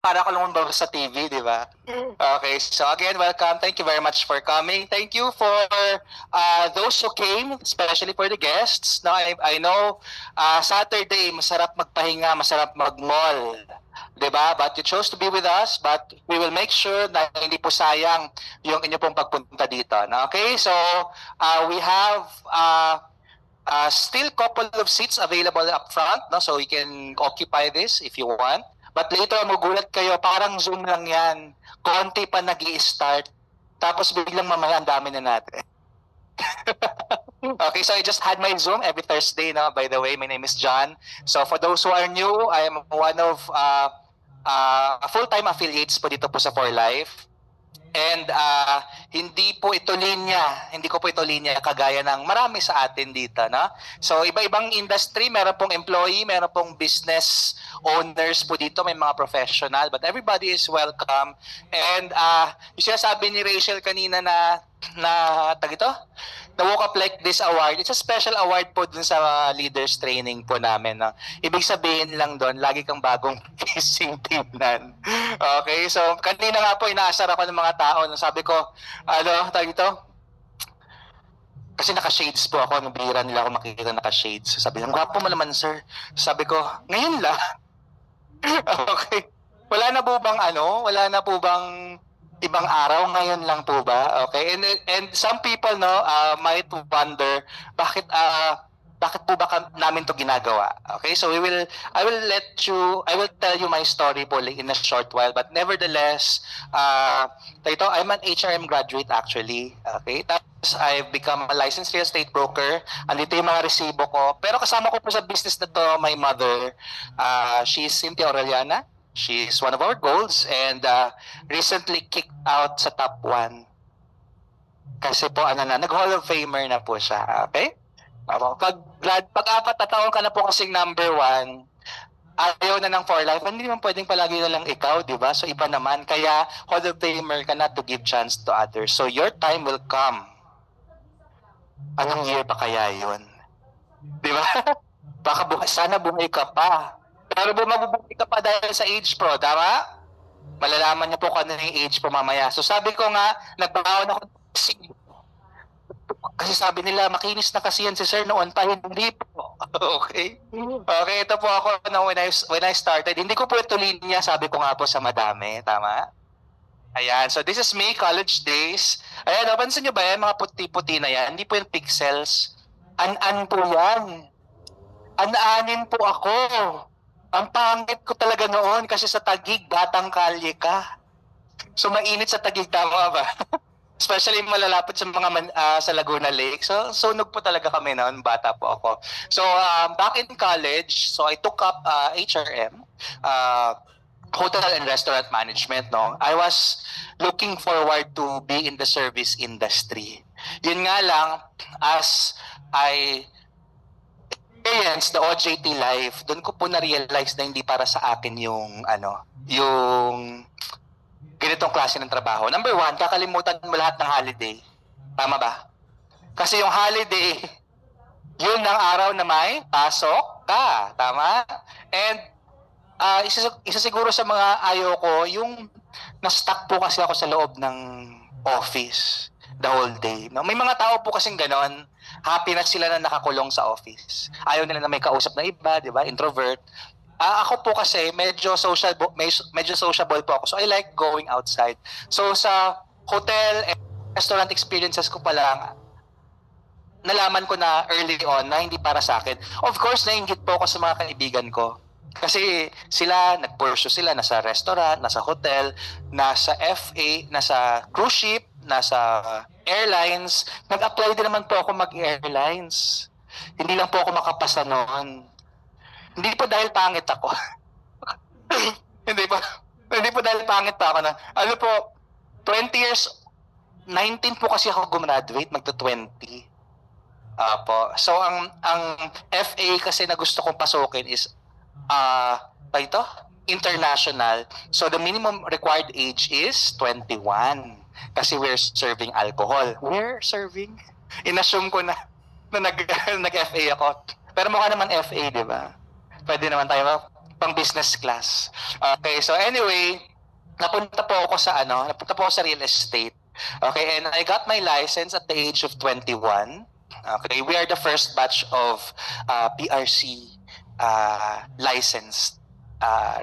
para ka lumabas sa TV, di ba? Okay, so again, welcome. Thank you very much for coming. Thank you for those who came, especially for the guests. No, I know Saturday, masarap magpahinga, masarap mag-mall. Diba? But you chose to be with us, but we will make sure na hindi po sayang yung inyo pong pagpunta dito. No? Okay, so we have still couple of seats available up front, no? So you can occupy this if you want. But later, magulat kayo, parang Zoom lang yan. Konti pa nag-i-start. Tapos biglang mamaya, ang dami na natin. Okay, so I just had my Zoom every Thursday, no? By the way, my name is John. So for those who are new, I am one of full-time affiliates po dito po sa For Life. And hindi ko po ito linya kagaya ng marami sa atin dito, no? So iba-ibang industry, meron pong employee, meron pong business owners po dito, may mga professional, but everybody is welcome. And yung sinasabi ni Rachel kanina na Woke Up Like This award, it's a special award po dun sa leaders training po namin. No? Ibig sabihin lang doon, lagi kang bagong kissing tingnan. Okay, so kanina nga po inaasar ako ng mga tao. No? Sabi ko, kasi naka-shades po ako, nung bihira nila ako makikita naka-shades. Sabi ko, gwapo mo naman sir. Sabi ko, ngayon lang. Okay. Wala na po bang ibang araw, ngayon lang po ba? Okay, and some people might wonder bakit po ba namin to ginagawa? Okay, so I will tell you my story po in a short while, but nevertheless, I'm an HRM graduate actually. Okay, tapos I've become a licensed real estate broker. Andito yung mga resibo ko. Pero kasama ko po sa business na to my mother. She's Cynthia Aureliana. She's one of our goals and recently kicked out sa top 1. Kasi po nag-Hall of Famer na po siya. Okay? Pag 4 na taon ka na po kasing number 1, ayaw na ng For Life, hindi naman pwedeng palagi na lang ikaw, di ba? So iba naman. Kaya Hall of Famer ka na to give chance to others. So your time will come. Anong year pa kaya yun? Di ba? Baka sana bumay ka pa. Pero mabubuhay ka pa dahil sa age pro, tama? Malalaman niyo po kung ano yung age pro mamaya. So sabi ko nga, nagbaon ako kasi sabi nila, makinis na kasi yan si sir noon pa, hindi po. Okay? Okay, ito po ako when I started. Hindi ko po ito linya, sabi ko nga po sa madami, tama? Ayan, so this is me, college days. Ayan, napansin niyo ba yan, mga puti-puti na yan? Hindi po yung pixels. An-an po yan. An-anin po ako. Ang pangit ko talaga noon kasi sa Taguig, batang kalye ka. So mainit sa Taguig, tama ba? Especially malalapit sa mga sa Laguna Lake. So sunog po talaga kami noon, bata po ako. So back in college, so I took up HRM, hotel and restaurant management. No, I was looking forward to be in the service industry. Yun nga lang, as I the OJT life, doon ko po na-realize na hindi para sa akin yung ganitong klase ng trabaho. Number 1, kakalimutan mo lahat ng holiday. Tama ba? Kasi yung holiday, yun ang araw na may pasok ka. Tama? And isa siguro sa mga ayaw ko, yung na-stuck po kasi ako sa loob ng office the whole day. No? May mga tao po kasing ganon. Happy na sila na nakakulong sa office. Ayaw nila na may kausap na iba, di ba? Introvert. Ako po kasi medyo sociable po ako. So I like going outside. So sa hotel and restaurant experiences ko pa lang, nalaman ko na early on na hindi para sa akin. Of course, nainggit po ako sa mga kaibigan ko. Kasi sila, nag-pursue sila, nasa restaurant, nasa hotel, nasa FA, nasa cruise ship, nasa airlines. Nag-apply din naman po ako mag-airlines. Hindi lang po ako makapasa noon. Hindi po dahil pangit ako. Hindi po dahil pangit pa ako na. 20 years, 19 po kasi ako gumraduate, magto-20. Po. So ang FA kasi na gusto kong pasukin is international. So the minimum required age is 21. Kasi we're serving alcohol. We're serving? Inassume ko na nag-FA ako. Pero mukha naman FA, di ba? Pwede naman tayo pang business class. Okay, so anyway, napunta po ako sa real estate. Okay, and I got my license at the age of 21. Okay, we are the first batch of PRC licensed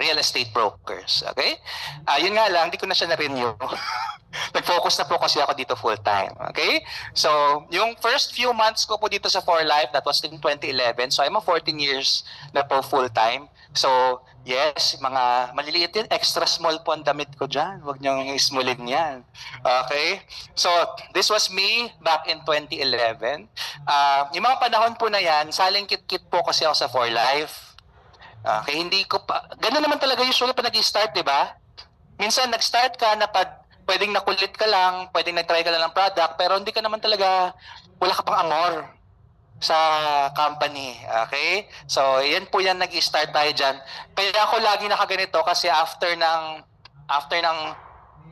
real estate brokers. Okay? Yun nga lang, hindi ko na siya na-renew. Nag-focus na po kasi ako dito full-time. Okay? So, yung first few months ko po dito sa 4Life, that was in 2011. So, I'm a 14 years na po full-time. So, yes, mga maliliit yun, extra small po ang damit ko dyan. Huwag niyong ismulin yan. Okay? So, this was me back in 2011. Yung mga panahon po na yan, saling kit-kit po kasi ako sa 4Life. Okay, hindi ko pa, gano'n naman talaga usually pa nag-start, di ba? Minsan nag-start ka na pwedeng nakulit ka lang, pwedeng nag-try ka lang ng product, pero hindi ka naman talaga, wala ka pang amor sa company. Okay? So, yan po yan, nag-start tayo dyan. Kaya ako lagi nakaganito kasi after ng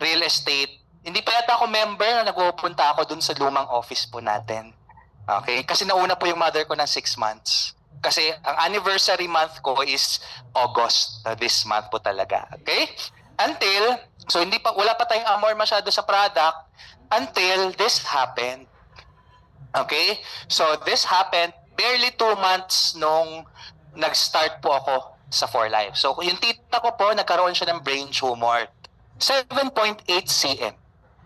real estate, hindi pa yata ako member na nagpupunta ako dun sa lumang office po natin. Okay? Kasi nauna po yung mother ko ng 6 months. Kasi ang anniversary month ko is August, this month po talaga. Okay? So wala pa tayong amor masyado sa product until this happened. Okay? So this happened barely 2 months nung nag-start po ako sa 4Life. So yung tita ko po, nagkaroon siya ng brain tumor. 7.8 cm.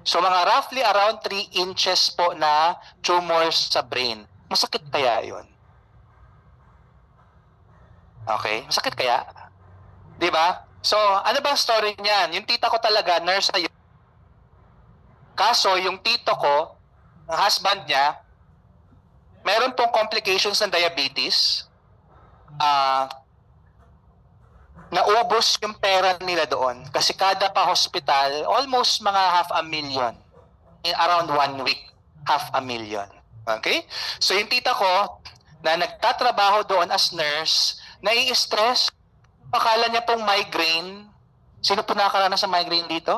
So mga roughly around 3 inches po na tumors sa brain. Masakit kaya yun? Okay? Masakit kaya? Di ba? So, ano bang story niyan? Yung tita ko talaga, nurse na yun. Kaso, yung tito ko, ang husband niya, meron pong complications ng diabetes. Naubos yung pera nila doon. Kasi kada pa hospital, almost mga 500,000. In around 1 week, 500,000. Okay? So, yung tita ko, na nagtatrabaho doon as nurse, nai-stress, akala niya pong migraine. Sino po nakakaranas sa migraine dito?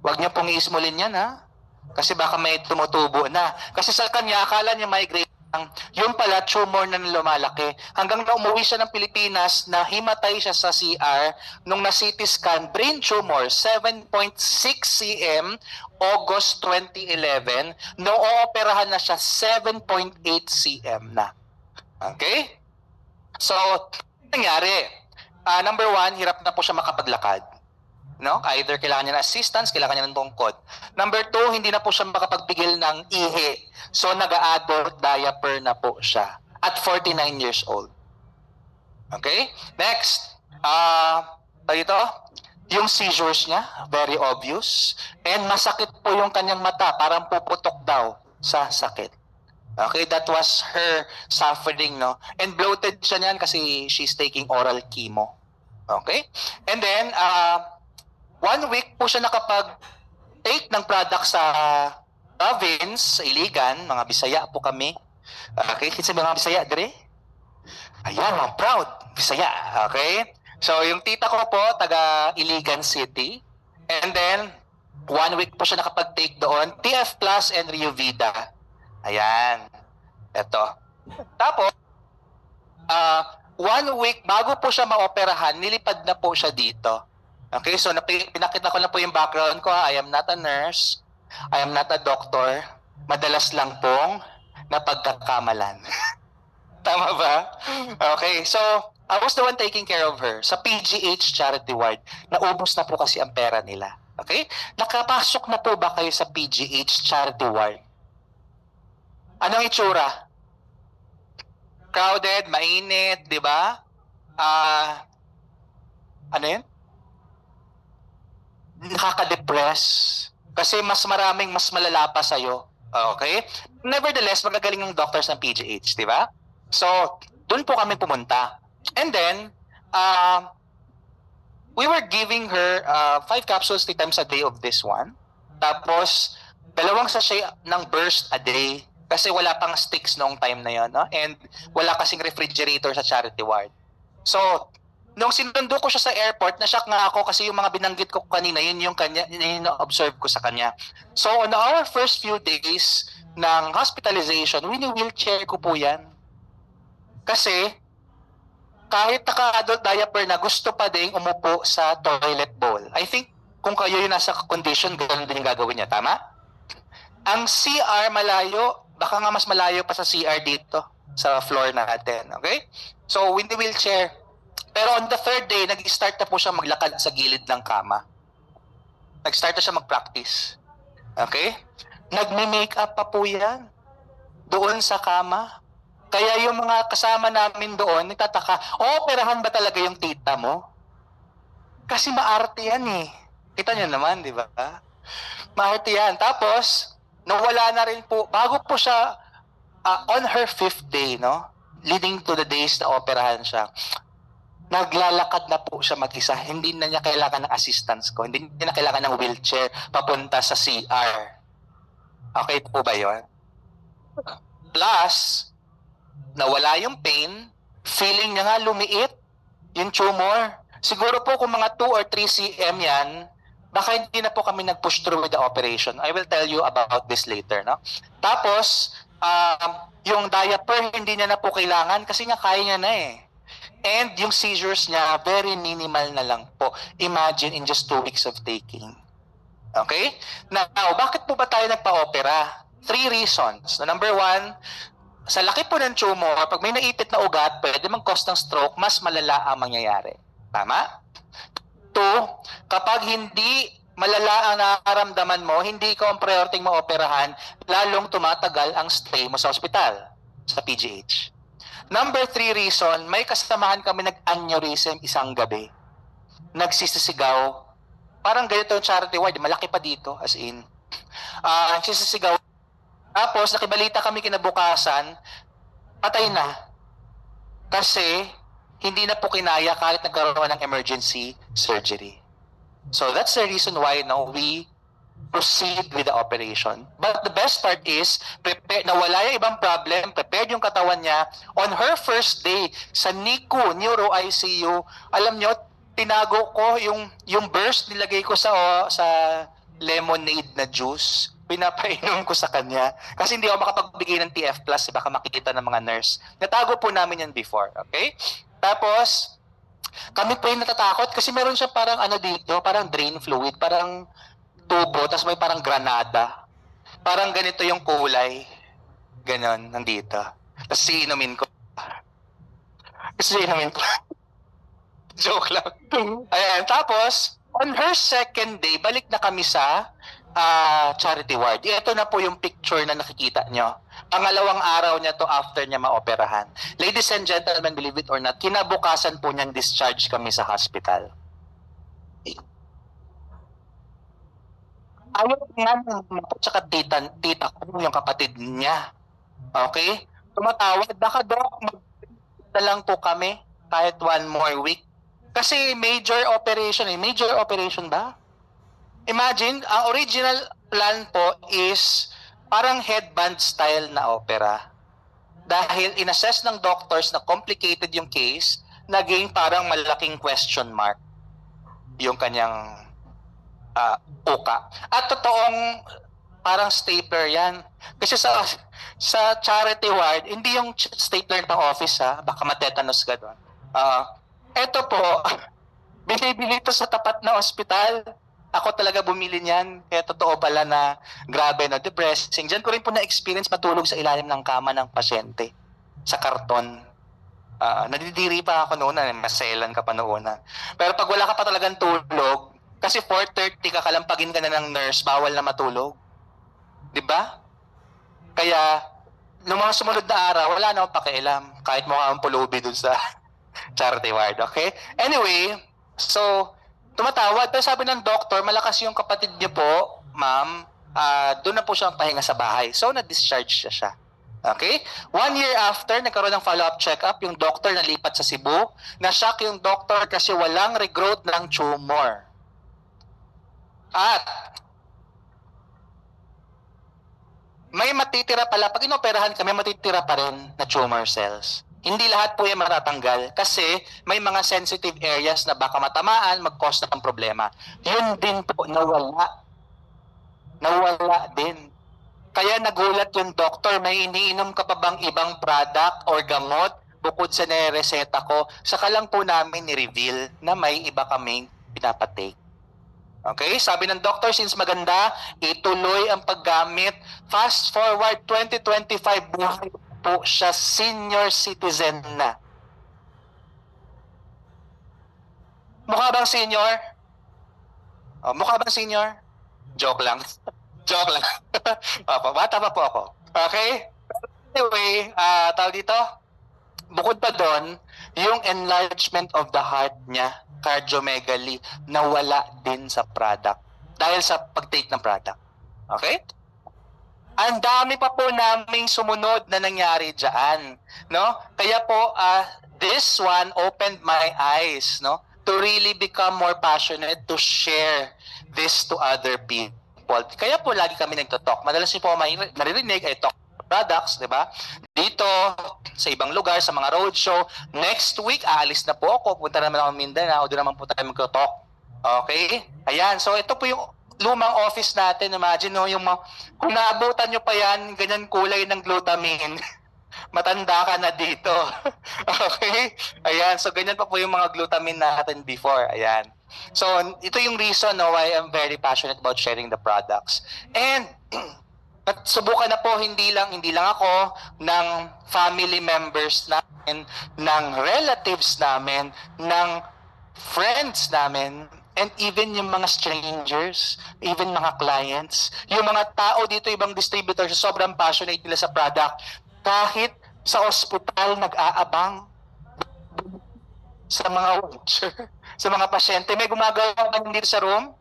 Huwag niya pong iismulin yan, ha? Kasi baka may tumutubo na. Kasi sa kanya, akala niya migraine lang. Yung pala, tumor na lumalaki. Hanggang na umuwi siya ng Pilipinas, na himatay siya sa CR, nung na-CT scan, brain tumor, 7.6 cm, August 2011. Nung ooperahan na siya, 7.8 cm na. Okay? So, nangyari, number 1, hirap na po siya makapaglakad. No? Either kailangan niya ng assistance, kailangan niya ng tungkod. Number 2, hindi na po siya makapagbigil ng ihi. So, nag-adult diaper na po siya at 49 years old. Okay? Next, yung seizures niya, very obvious. And masakit po yung kanyang mata, parang puputok daw sa sakit. Okay, that was her suffering, no? And bloated siya niyan kasi she's taking oral chemo. Okay? And then, 1 week po siya nakapag-take ng product sa province, sa Iligan, mga Bisaya po kami. Okay, kinsa mga Bisaya, dire? Ayan, I'm proud. Bisaya, okay? So, yung tita ko po, taga Iligan City. And then, 1 week po siya nakapag-take doon, TF Plus and Rio Vida. Ayan. Ito. Tapos, 1 week bago po siya maoperahan, nilipad na po siya dito. Okay, so pinakita ko na po yung background ko. I am not a nurse. I am not a doctor. Madalas lang pong napagkakamalan. Tama ba? Okay, so I was the one taking care of her sa PGH Charity Ward. Naubos na po kasi ang pera nila. Okay? Nakapasok na po ba kayo sa PGH Charity Ward? Anong itsura? Crowded, mainit, di ba? Ano yun? Nakaka-depress. Kasi mas malala pa sa'yo. Okay? Nevertheless, magagaling ng doctors ng PGH, di ba? So, doon po kami pumunta. And then, we were giving her 5 capsules 3 times a day of this one. Tapos, 2 sachet ng burst a day. Kasi wala pang sticks noong time na yon, no? And wala kasing refrigerator sa charity ward. So, nung sinundo ko siya sa airport, na-shock nga ako kasi yung mga binanggit ko kanina, yun yung na-observe ko sa kanya. So, on our first few days ng hospitalization, wini-wheelchair ko po yan. Kasi, kahit naka-adult diaper na, gusto pa ding umupo sa toilet bowl. I think kung kayo yung nasa condition, ganoon din yung gagawin niya. Tama? Ang CR malayo, baka nga mas malayo pa sa CR dito, sa floor natin. Okay? So, in the wheelchair. Pero on the third day, nag-start na po siya maglakad sa gilid ng kama. Nag-start na siya mag-practice. Okay? Nagme-makeup pa po yan. Doon sa kama. Kaya yung mga kasama namin doon, nagtataka, operahan ba talaga yung tita mo? Kasi maarte yan eh. Kita niyo naman, di ba? Maarte yan. Tapos, nawala na rin po, bago po siya, on her 5th day, no? Leading to the days na operahan siya, naglalakad na po siya mag-isa. Hindi na niya kailangan ng assistance ko. Hindi niya na kailangan ng wheelchair papunta sa CR. Okay po ba yun? Plus, nawala yung pain, feeling niya nga lumiit, yung tumor. Siguro po kung mga 2 or 3 cm yan, baka hindi na po kami nag-push through with the operation. I will tell you about this later. No? Tapos, yung diaper hindi niya na po kailangan kasi nga kaya niya na eh. And yung seizures niya, very minimal na lang po. Imagine in just 2 weeks of taking. Okay? Now, bakit po ba tayo nagpa-opera? 3 reasons. Number 1, sa laki po ng tumor, pag may naipit na ugat, pwede mag-cause ng stroke, mas malala ang mangyayari. Tama? 2, kapag hindi malala ang nararamdaman mo, hindi ikaw ang priority maoperahan, lalong tumatagal ang stay mo sa ospital, sa PGH. Number 3 reason, may kasamahan kami nag-aneurysm isang gabi. Nagsisisigaw. Parang ganito yung charity ward, malaki pa dito, as in. Nagsisisigaw. Tapos, nakibalita kami kinabukasan, patay na. Kasi, hindi na po kinaya kahit nagkaroon ng emergency surgery. So, that's the reason why now we proceed with the operation. But the best part is, nawala yung ibang problem, prepared yung katawan niya. On her first day, sa NICU, Neuro ICU, alam nyo, tinago ko yung burst, nilagay ko sa lemonade na juice. Pinapainom ko sa kanya. Kasi hindi ako makapagbigay ng TF+, baka makikita ng mga nurse. Natago po namin yan before, okay? Tapos, kami po yung natatakot kasi meron siya parang dito, parang drain fluid, parang tubo, tapos may parang granada. Parang ganito yung kulay. Ganon, nandito. Tapos iinumin ko. Joke lang. Ayan, tapos, on her second day, balik na kami sa charity ward. Ito na po yung picture na nakikita nyo. Pangalawang araw niya to after niya maoperahan. Ladies and gentlemen, believe it or not, kinabukasan po niyang discharge kami sa hospital. Ayaw nga naman, tsaka tita ko, yung kapatid niya. Okay? Tumatawag, baka doc, na lang po kami kahit 1 more week. Kasi major operation ba? Imagine, ang original plan po is parang headband style na opera. Dahil inassess ng doctors na complicated yung case, naging parang malaking question mark yung kanyang uka. At totoong parang stapler yan. Kasi sa charity ward, hindi yung stapler pang office baka matetanus ka doon. Ito po, binibili ito sa tapat na ospital. Ako talaga bumili niyan. Kaya totoo pala na grabe na depressing. Diyan ko rin po na-experience matulog sa ilalim ng kama ng pasyente. Sa karton. Nadidiri pa ako noon. Maselan ka pa noon. Pero pag wala ka pa talagang tulog, kasi 4:30 kakalampagin ka na ng nurse, bawal na matulog. Diba? Kaya, noong mga sumunod na araw, wala na akong pakialam. Kahit mukha akong pulubi dun sa charity ward. Okay? Anyway, so, tumatawag. Pero sabi ng doktor, malakas yung kapatid niyo po, ma'am, doon na po siya ang pahinga sa bahay. So, na-discharge siya. Okay? 1 year after, nagkaroon ng follow-up check-up, yung doktor nalipat sa Cebu. Na-shock yung doktor kasi walang regrowth ng tumor. At, may matitira pala, pag inoperahan kami, matitira pa rin na tumor cells. Hindi lahat po yung matatanggal kasi may mga sensitive areas na baka matamaan, mag-cause ng problema. Yun din po, nawala. Nawala din. Kaya nagulat yung doktor, may iniinom ka pa bang ibang product or gamot bukod sa nireseta ko, saka lang po namin ni-reveal na may iba kaming pinapatake. Okay? Sabi ng doctor, since maganda, ituloy ang paggamit. Fast forward 2025, buhay po siya, senior citizen na. Mukha bang senior? Oh, mukha bang senior? Joke lang. Joke lang. Bata pa po ako. Okay? Anyway, tawag dito, bukod pa doon, yung enlargement of the heart niya, cardiomegaly, nawala din sa product dahil sa pag-take ng product. Okay? Ang dami pa po naming sumunod na nangyari dyan. No? Kaya po, this one opened my eyes, no, to really become more passionate to share this to other people. Kaya po lagi kami nagto-talk. Madalas niyo po naririnig ay talk products, di ba? Dito, sa ibang lugar, sa mga roadshow. Next week, aalis na po ako. Punta naman ako Mindanao. Doon naman po tayo magto-talk. Okay? Ayan. So, ito po yung lumang office natin. Imagine, no, yung kung naabutan nyo pa yan, ganyan kulay ng glutamine, matanda ka na dito. Okay? Ayan. So, ganyan pa po yung mga glutamine natin before. Ayan. So, ito yung reason, no, why I'm very passionate about sharing the products. And, at subukan na po, hindi lang ako, ng family members namin, ng relatives namin, ng friends namin, and even yung mga strangers, even mga clients, yung mga tao dito, ibang distributors, sobrang passionate nila sa product. Kahit sa ospital, nag-aabang sa mga watcher, sa mga pasyente. May gumagawa ba dito sa room?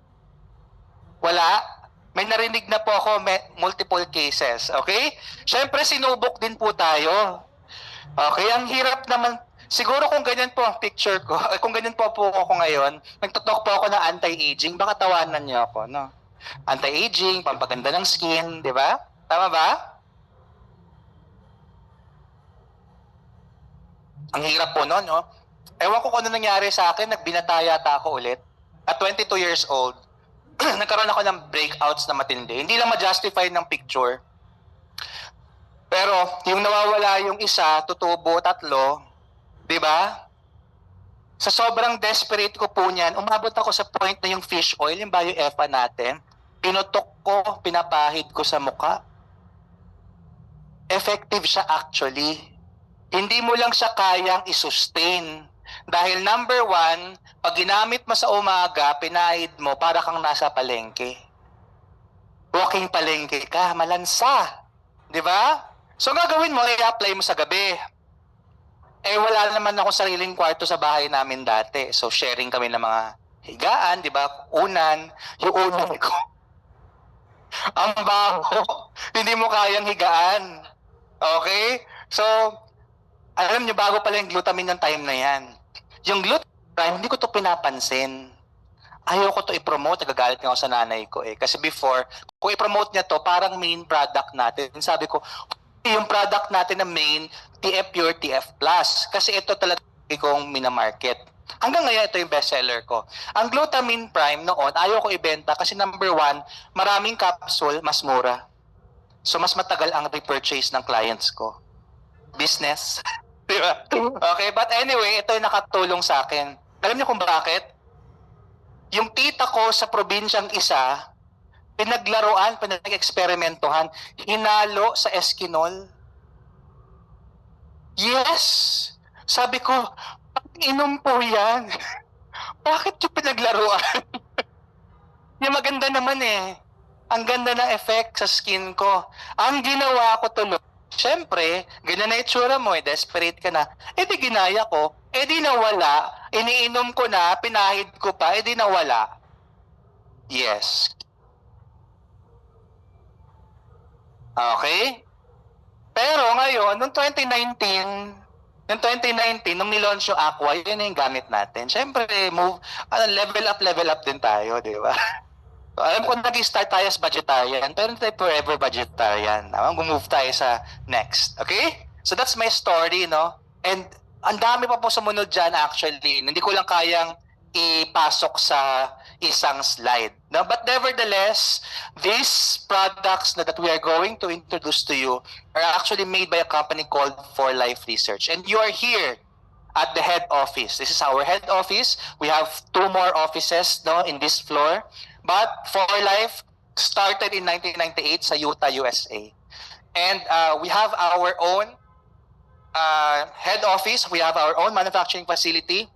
Wala? May narinig na po ako multiple cases, okay? Siyempre, sinubok din po tayo. Okay, ang hirap naman. Siguro kung ganyan po ang picture ko, kung ganyan po ako ngayon, nagtutok po ako ng anti-aging, baka tawanan niyo ako, no? Anti-aging, pampaganda ng skin, di ba? Tama ba? Ang hirap po noon, no? Ewan ko kung ano nangyari sa akin, nagbinataya ata ako ulit. At 22 years old, nagkaroon ako ng breakouts na matindi. Hindi lang ma-justify ng picture. Pero yung nawawala yung isa, tutubo, tatlo, di ba? Sa sobrang desperate ko po niyan, umabot ako sa point na yung fish oil, yung bio-EFA natin, pinutok ko, pinapahid ko sa muka. Effective siya actually. Hindi mo lang siya kayang isustain. Dahil number one, pag ginamit mo sa umaga, pinahid mo, para kang nasa palengke. Walking palengke ka, malansa. Di ba? So gagawin mo, i-apply mo sa gabi. Eh wala naman ako sariling kwarto sa bahay namin dati. So sharing kami ng mga higaan, di ba? Unan. Yung unan ko. Ang baho. Hindi mo kayang higaan. Okay? So, alam niyo, bago pala yung glutamine ng time na yan. Yung glutamine, hindi ko to pinapansin. Ayaw ko to i-promote, nagagalit nga ako sa nanay ko eh. Kasi before, kung i-promote niya to, parang main product natin. Sabi ko, yung product natin na main, TF Pure, TF Plus. Kasi ito talaga kong minamarket. Hanggang ngayon, ito yung bestseller ko. Ang Glutamine Prime noon, ayaw ko ibenta kasi number one, maraming capsule, mas mura. So, mas matagal ang repurchase ng clients ko. Business. Diba? Okay, but anyway, ito yung nakatulong sa akin. Alam niyo kung bakit? Yung tita ko sa probinsyang isa, pinaglaruan, pinag-eksperimentohan, hinalo sa Eskinol. Yes! Sabi ko, inom po yan. Bakit yung pinaglaruan? Yung maganda naman eh. Ang ganda ng effect sa skin ko. Ang ginawa ko tuloy, siyempre, ganyan na itsura mo, desperate ka na. Eh di ginaya ko, eh di nawala. Iniinom ko na, pinahid ko pa, eh di nawala. Yes. Okay? Pero ngayon, noong 2019, nung nilaunch yung Aqua, yun yung gamit natin. Siyempre, level up din tayo, di ba? So, alam ko nag-start tayo as vegetarian, pero hindi tayo forever vegetarian. Gumove tayo sa next. Okay? So that's my story, no? And ang dami pa po sumunod dyan actually. Hindi ko lang kayang ipasok sa isang slide. No? But nevertheless, these products that we are going to introduce to you are actually made by a company called For Life Research. And you are here at the head office. This is our head office. We have 2 more offices, no, in this floor. But For Life started in 1998 sa Utah, USA. And we have our own head office. We have our own manufacturing facility.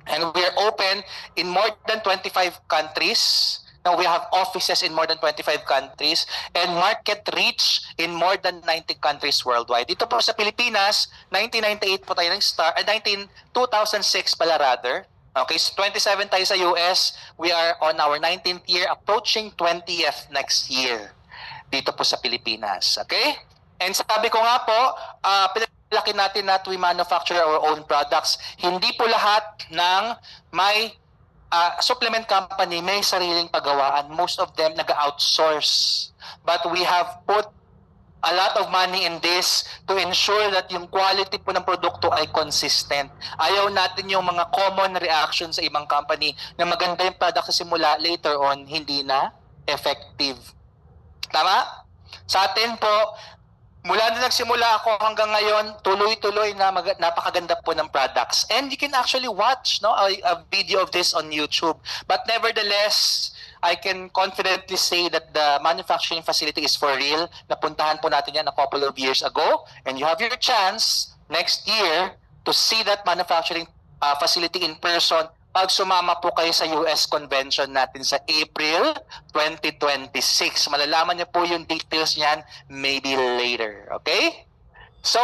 And we are open in more than 25 countries. Now we have offices in more than 25 countries and market reach in more than 90 countries worldwide. Dito po sa Pilipinas, 1998 po tayo nag-start, 2006 pala rather. Okay, so 27 tayo sa US. We are on our 19th year, approaching 20th next year dito po sa Pilipinas. Okay? And sabi ko nga po, pinalaki natin na we manufacture our own products. Hindi po lahat ng may supplement company may sariling paggawaan. Most of them nag-outsource. But we have put a lot of money in this to ensure that yung quality po ng produkto ay consistent. Ayaw natin yung mga common reactions sa ibang company na maganda yung product sa simula, later on, hindi na effective. Tama? Sa atin po, mula na nagsimula ako hanggang ngayon, tuloy-tuloy na napakaganda po ng products. And you can actually watch a video of this on YouTube. But nevertheless, I can confidently say that the manufacturing facility is for real. Napuntahan po natin yan a couple of years ago. And you have your chance next year to see that manufacturing facility in person pag sumama po kayo sa US convention natin sa April 2026. Malalaman niyo po yung details niyan maybe later. Okay? So,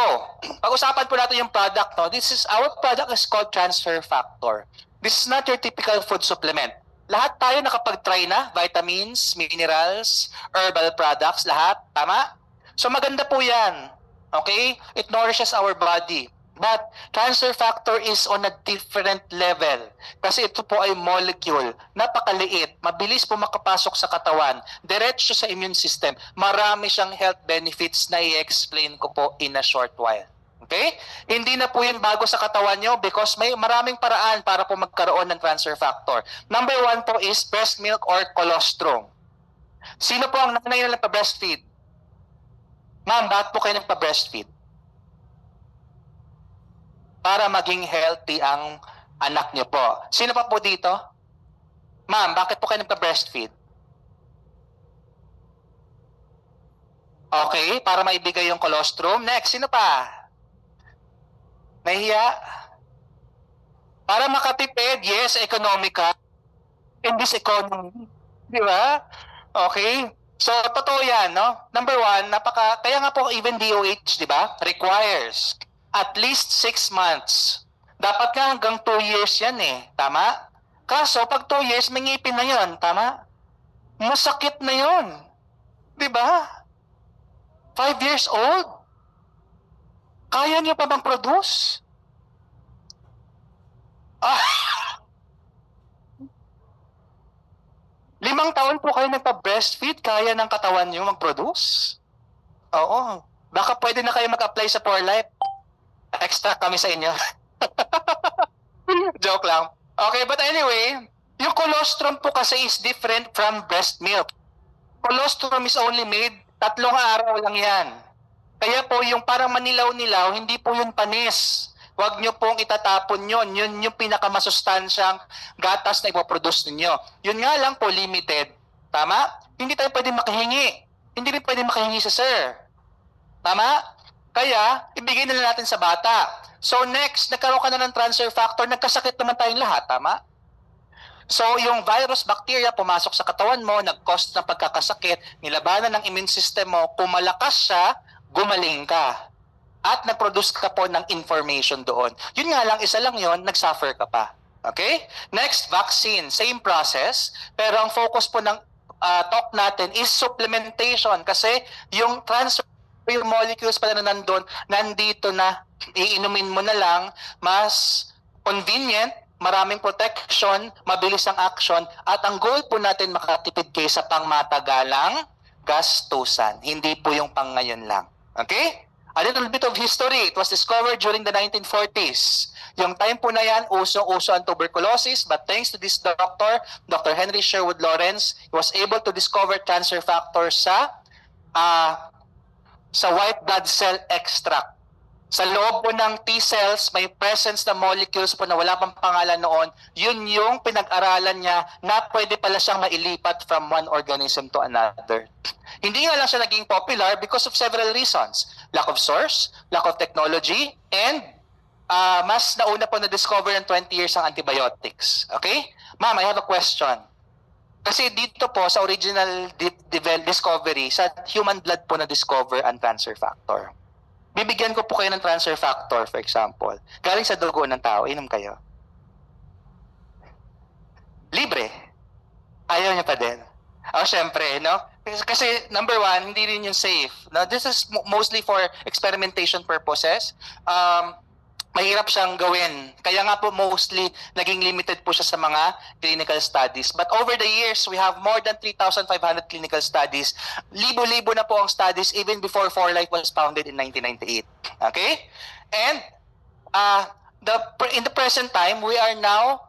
pag-usapan po natin yung product. No? Our product is called Transfer Factor. This is not your typical food supplement. Lahat tayo nakapag-try na, vitamins, minerals, herbal products, lahat. Tama? So maganda po yan. Okay? It nourishes our body. But transfer factor is on a different level. Kasi ito po ay molecule, napakaliit, mabilis po makapasok sa katawan, diretso sa immune system. Marami siyang health benefits na i-explain ko po in a short while. Okay? Hindi na po yun bago sa katawan nyo because may maraming paraan para po magkaroon ng transfer factor. Number 1 po is breast milk or colostrum. Sino po ang nanay na nagpa-breastfeed? Ma'am, bakit po kayo nagpa-breastfeed? Para maging healthy ang anak nyo po. Sino pa po dito? Ma'am, bakit po kayo nagpa-breastfeed? Okay, para maibigay yung colostrum. Next, sino pa? Nahiya? Para makatipid, yes, economical. In this economy. Di ba? Okay. So, totoo yan, no? Number 1, kaya nga po even DOH, di ba? Requires at least 6 months. Dapat nga hanggang 2 years yan eh. Tama? Kaso, pag 2 years, may ngipin na yun. Tama? Masakit na yun. Di ba? 5 years old. Kaya niyo pa bang produce? 5 taon po kayo nagpa-breastfeed, kaya ng katawan niyo mag-produce? Oo. Baka pwede na kayo mag-apply sa For Life. Extra kami sa inyo. Joke lang. Okay, but anyway, yung colostrum po kasi is different from breast milk. Colostrum is only made 3 araw lang yan. Kaya po yung parang manilaw-nilaw, hindi po yun panis. Huwag nyo pong itatapon yun. Yun yung pinakamasustansyang gatas na ipoproduce ninyo. Yun nga lang po limited. Tama? Hindi tayo pwede makahingi. Hindi rin pwede makahingi sa sir. Tama? Kaya, ibigay na lang natin sa bata. So next, nagkaroon ka na ng transfer factor, nagkasakit naman tayong lahat, tama? So yung virus, bacteria, pumasok sa katawan mo, nag-cause ng pagkakasakit, nilabanan ng immune system mo, kung malakas siya, gumaling ka. At nag-produce ka po ng information doon. Yun nga lang, isa lang yun, nag-suffer ka pa. Okay? Next, vaccine. Same process, pero ang focus po ng talk natin is supplementation kasi yung transfer yung molecules pala na nandito na, iinumin mo na lang, mas convenient, maraming protection, mabilis ang action, at ang goal po natin makatipid kayo sa pangmatagalang gastusan. Hindi po yung pang ngayon lang. Okay? A little bit of history. It was discovered during the 1940s. Yung time po na yan, uso-uso ang tuberculosis, but thanks to this doctor, Dr. Henry Sherwood Lawrence, he was able to discover cancer factors sa white blood cell extract. Sa loob po ng T-cells, may presence na molecules po na wala pang pangalan noon. Yun yung pinag-aralan niya na pwede pala siyang mailipat from one organism to another. Hindi nga lang siya naging popular because of several reasons. Lack of source, lack of technology, and mas nauna po na-discover ng 20 years ang antibiotics. Okay? Ma'am, I have a question. Kasi dito po sa original discovery, sa human blood po na-discover ang cancer factor. Bibigyan ko po kayo ng transfer factor, for example. Galing sa dugo ng tao, inom kayo. Libre. Ayaw niya pa din. Syempre, no? Kasi number one, hindi rin yung safe. Now, this is mostly for experimentation purposes. Mahirap siyang gawin. Kaya nga po mostly naging limited po siya sa mga clinical studies. But over the years, we have more than 3,500 clinical studies. Libo-libo na po ang studies even before 4Life was founded in 1998. Okay? And in the present time, we are now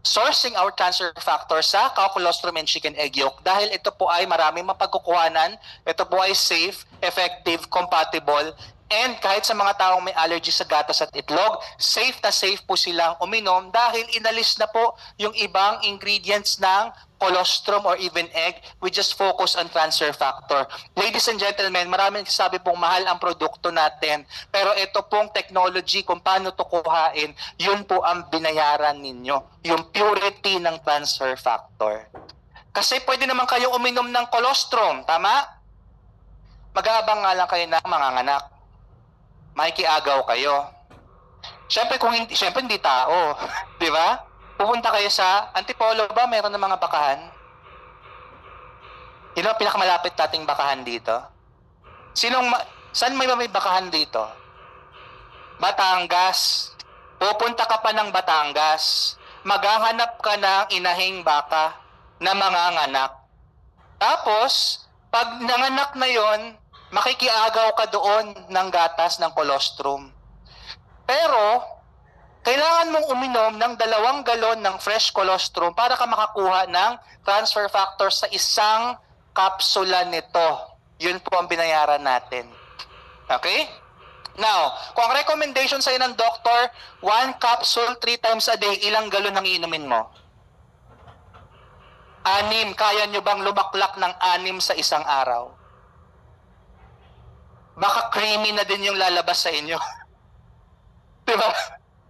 sourcing our cancer factors sa cow colostrum and chicken egg yolk dahil ito po ay maraming mapagkukuhanan, ito po ay safe, effective, compatible, and kahit sa mga taong may allergy sa gatas at itlog, safe na safe po silang uminom dahil inalis na po yung ibang ingredients ng colostrum or even egg. We just focus on transfer factor. Ladies and gentlemen, maraming sabi pong mahal ang produkto natin, pero ito pong technology kung paano to kuhain, yun po ang binayaran ninyo. Yung purity ng transfer factor. Kasi pwede naman kayo uminom ng colostrum, tama? Mag-aabang nga lang kayo ng manganganak. Makikiagaw kayo. Siyempre hindi tao, di ba? Pupunta kayo sa Antipolo ba, mayroon ng mga bakahan? Yun ang pinakamalapit nating bakahan dito. Saan may bakahan dito? Batangas. Pupunta ka pa ng Batangas. Maghahanap ka ng inahing baka na manganganak. Tapos, pag nanganak na yon, makikiagaw ka doon ng gatas ng colostrum. Pero, kailangan mong uminom ng 2 galon ng fresh colostrum para ka makakuha ng transfer factor sa isang kapsula nito. Yun po ang binayaran natin. Okay? Now, kung ang recommendation sa'yo ng doctor, 1 capsule 3 times a day, ilang galon ang iinumin mo? 6. Kaya nyo bang lumaklak ng 6 sa isang araw? Baka creamy na din yung lalabas sa inyo. Diba?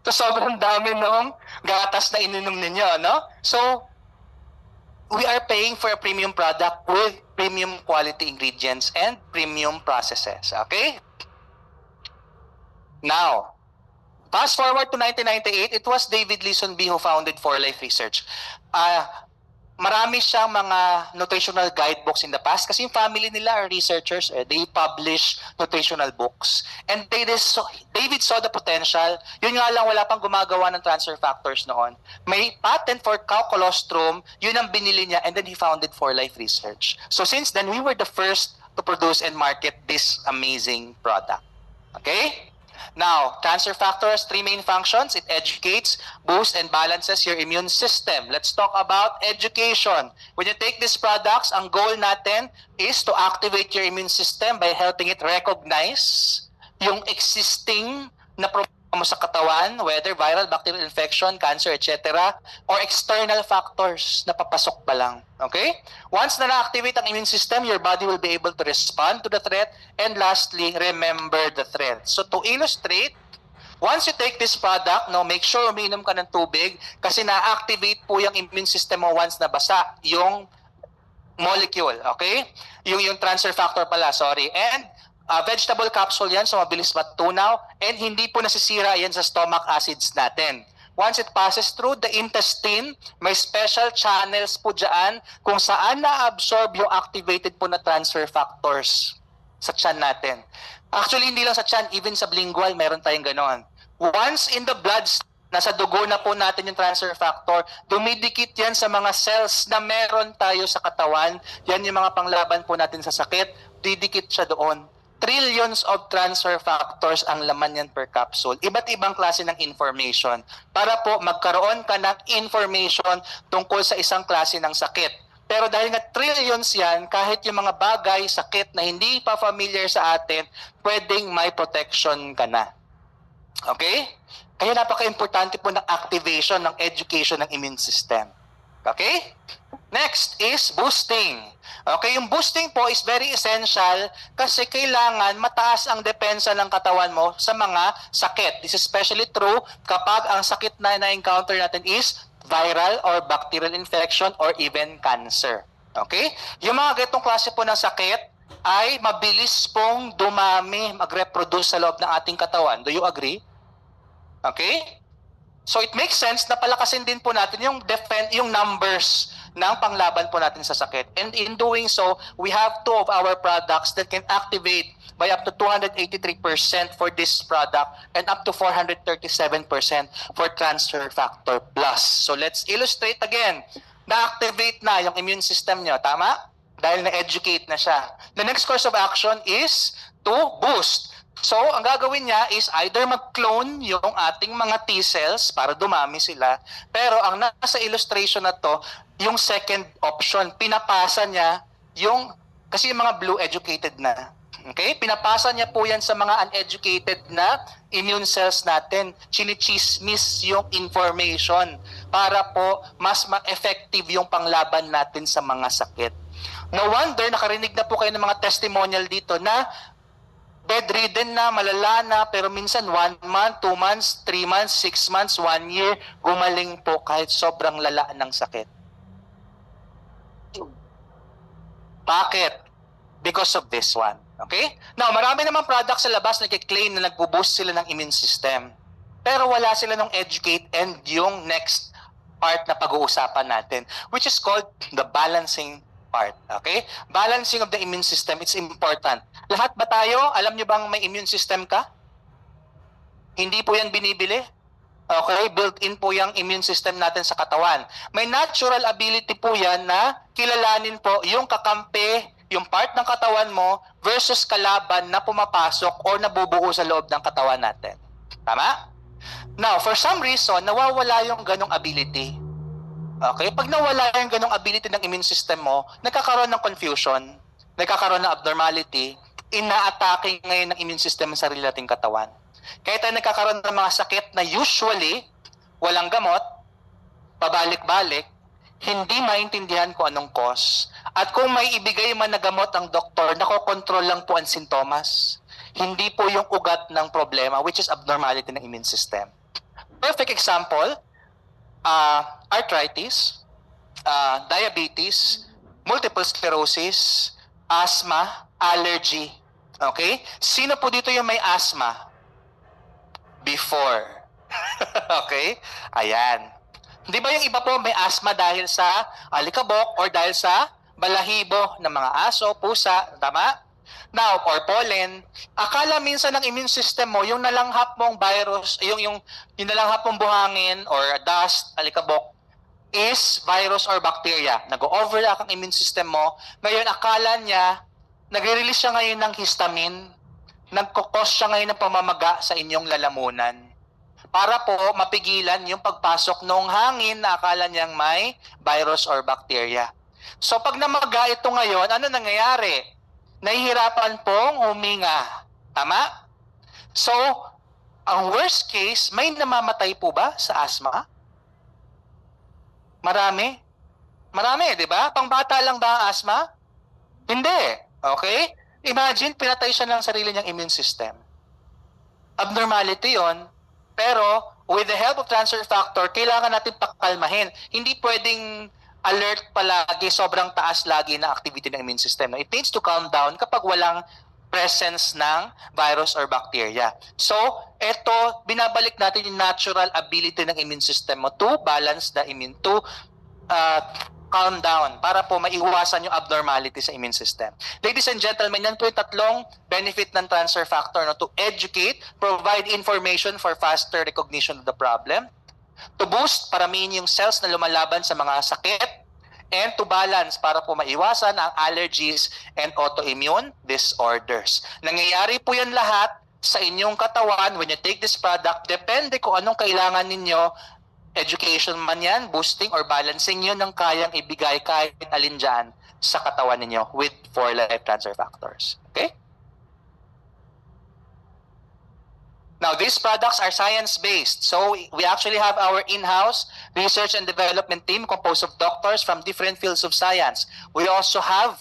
So, sobrang dami ng gatas na ininom ninyo, no? So, we are paying for a premium product with premium quality ingredients and premium processes. Okay? Now, fast forward to 1998, it was David Leeson B. who founded 4Life Research. Marami siyang mga nutritional guidebooks in the past kasi yung family nila are researchers. They publish nutritional books. And David saw the potential. Yun nga lang, wala pang gumagawa ng transfer factors noon. May patent for cow colostrum, yun ang binili niya, and then he founded 4Life Research. So since then, we were the first to produce and market this amazing product. Okay? Now, cancer factor has 3 main functions. It educates, boosts, and balances your immune system. Let's talk about education. When you take these products, ang goal natin is to activate your immune system by helping it recognize yung existing na problema mo sa katawan, whether viral, bacterial infection, cancer, etc., or external factors na papasok pa lang. Okay? Once na na-activate ang immune system, your body will be able to respond to the threat, and lastly, remember the threat. So to illustrate, once you take this product, make sure umiinom ka ng tubig kasi na-activate po yung immune system mo once nabasa yung molecule. Okay? Yung transfer factor pala, sorry. And vegetable capsule yan, so mabilis matunaw, and hindi po nasisira yan sa stomach acids natin. Once it passes through the intestine, may special channels po dyan kung saan na-absorb yung activated po na transfer factors sa tiyan natin. Actually, hindi lang sa tiyan, even sa lingual, meron tayong ganon. Once in the blood, nasa dugo na po natin yung transfer factor, dumidikit yan sa mga cells na meron tayo sa katawan. Yan yung mga panglaban po natin sa sakit, didikit siya doon. trillions of transfer factors ang laman yan per capsule. Iba't ibang klase ng information para po magkaroon ka ng information tungkol sa isang klase ng sakit. Pero dahil nga trillions yan, kahit yung mga bagay, sakit na hindi pa familiar sa atin, pwedeng may protection ka na. Okay? Kaya napaka-importante po ng activation, ng education ng immune system. Okay? Next is boosting. Okay, yung boosting po is very essential kasi kailangan mataas ang depensa ng katawan mo sa mga sakit. This is especially true kapag ang sakit na na-encounter natin is viral or bacterial infection or even cancer. Okay? Yung mga ganitong klase po ng sakit ay mabilis pong dumami, mag-reproduce sa loob ng ating katawan. Do you agree? Okay? So it makes sense na palakasin din po natin yung numbers ng panglaban po natin sa sakit. And in doing so, we have two of our products that can activate by up to 283% for this product and up to 437% for transfer factor plus. So let's illustrate again. Na-activate na yung immune system nyo. Tama? Dahil na-educate na siya. The next course of action is to boost. So, ang gagawin niya is either mag-clone yung ating mga T-cells para dumami sila. Pero ang nasa illustration na to, yung second option, pinapasa niya yung, kasi yung mga blue educated na. Okay? Pinapasa niya po yan sa mga uneducated na immune cells natin. Chinichismis yung information para po mas ma-effective yung panglaban natin sa mga sakit. No wonder, nakarinig na po kayo ng mga testimonial dito na bedridden na, malala na, pero minsan 1 month, 2 months, 3 months, 6 months, 1 year, gumaling po kahit sobrang lala ng sakit. Bakit? Because of this one. Okay? Now, marami namang products sa labas na claim na nagbo-boost sila ng immune system. Pero wala sila nung educate and yung next part na pag-uusapan natin, which is called the balancing part. Okay? Balancing of the immune system, it's important. Lahat ba tayo, alam nyo bang may immune system ka? Hindi po yan binibili. Okay? Built-in po yung immune system natin sa katawan. May natural ability po yan na kilalanin po yung kakampi, yung part ng katawan mo versus kalaban na pumapasok o nabubuo sa loob ng katawan natin. Tama? Now, for some reason, nawawala yung ganong ability. Okay? Pag nawala yung ganong ability ng immune system mo, nagkakaroon ng confusion, nagkakaroon ng abnormality, ina-atake ngayon ng immune system ng sarili nating katawan. Kaya tayo nagkakaroon ng mga sakit na usually walang gamot, pabalik-balik, hindi maintindihan kung anong cause. At kung may ibigay man na gamot ang doktor, nakokontrol lang po ang sintomas. Hindi po yung ugat ng problema, which is abnormality ng immune system. Perfect example, arthritis, diabetes, multiple sclerosis, asthma, allergy. Okay? Sino po dito yung may asthma? Before. Okay? Ayan. Di ba yung iba po may asthma dahil sa alikabok or dahil sa balahibo ng mga aso, pusa, tama? Now, or pollen, akala minsan ng immune system mo, yung nalanghap mong virus, yung nalanghap mong buhangin or dust, alikabok, is virus or bacteria. Nag-overreact ang immune system mo. Ngayon, akala niya, nagre-release siya ngayon ng histamine, nagkukos siya ngayon ng pamamaga sa inyong lalamunan para po mapigilan yung pagpasok ng hangin na akala niyang may virus or bacteria. So pag namaga ito ngayon, ano nangyayari? Nahihirapan pong huminga. Tama? So, ang worst case, may namamatay po ba sa asthma? Marami? Marami, di ba? Pangbata lang ba ang asthma? Hindi. Okay? Imagine, pinatay siya ng sarili niyang immune system. Abnormality yon, pero with the help of transfer factor, kailangan natin pakalmahin. Hindi pwedeng alert palagi, sobrang taas lagi na activity ng immune system. It needs to calm down kapag walang presence ng virus or bacteria. So, ito, binabalik natin yung natural ability ng immune system mo to balance the immune, to calm down para po maiwasan yung abnormality sa immune system. Ladies and gentlemen, yan po yung tatlong benefit ng transfer factor, no? To educate, provide information for faster recognition of the problem, to boost, paramihin yung cells na lumalaban sa mga sakit, and to balance para po maiwasan ang allergies and autoimmune disorders. Nangyayari po yan lahat sa inyong katawan when you take this product. Depende kung anong kailangan ninyo, education man yan, boosting or balancing yun ng kayang ibigay kahit alin dyan sa katawan ninyo with 4 Life Transfer Factors. Okay? Now, these products are science-based. So, we actually have our in-house research and development team composed of doctors from different fields of science. We also have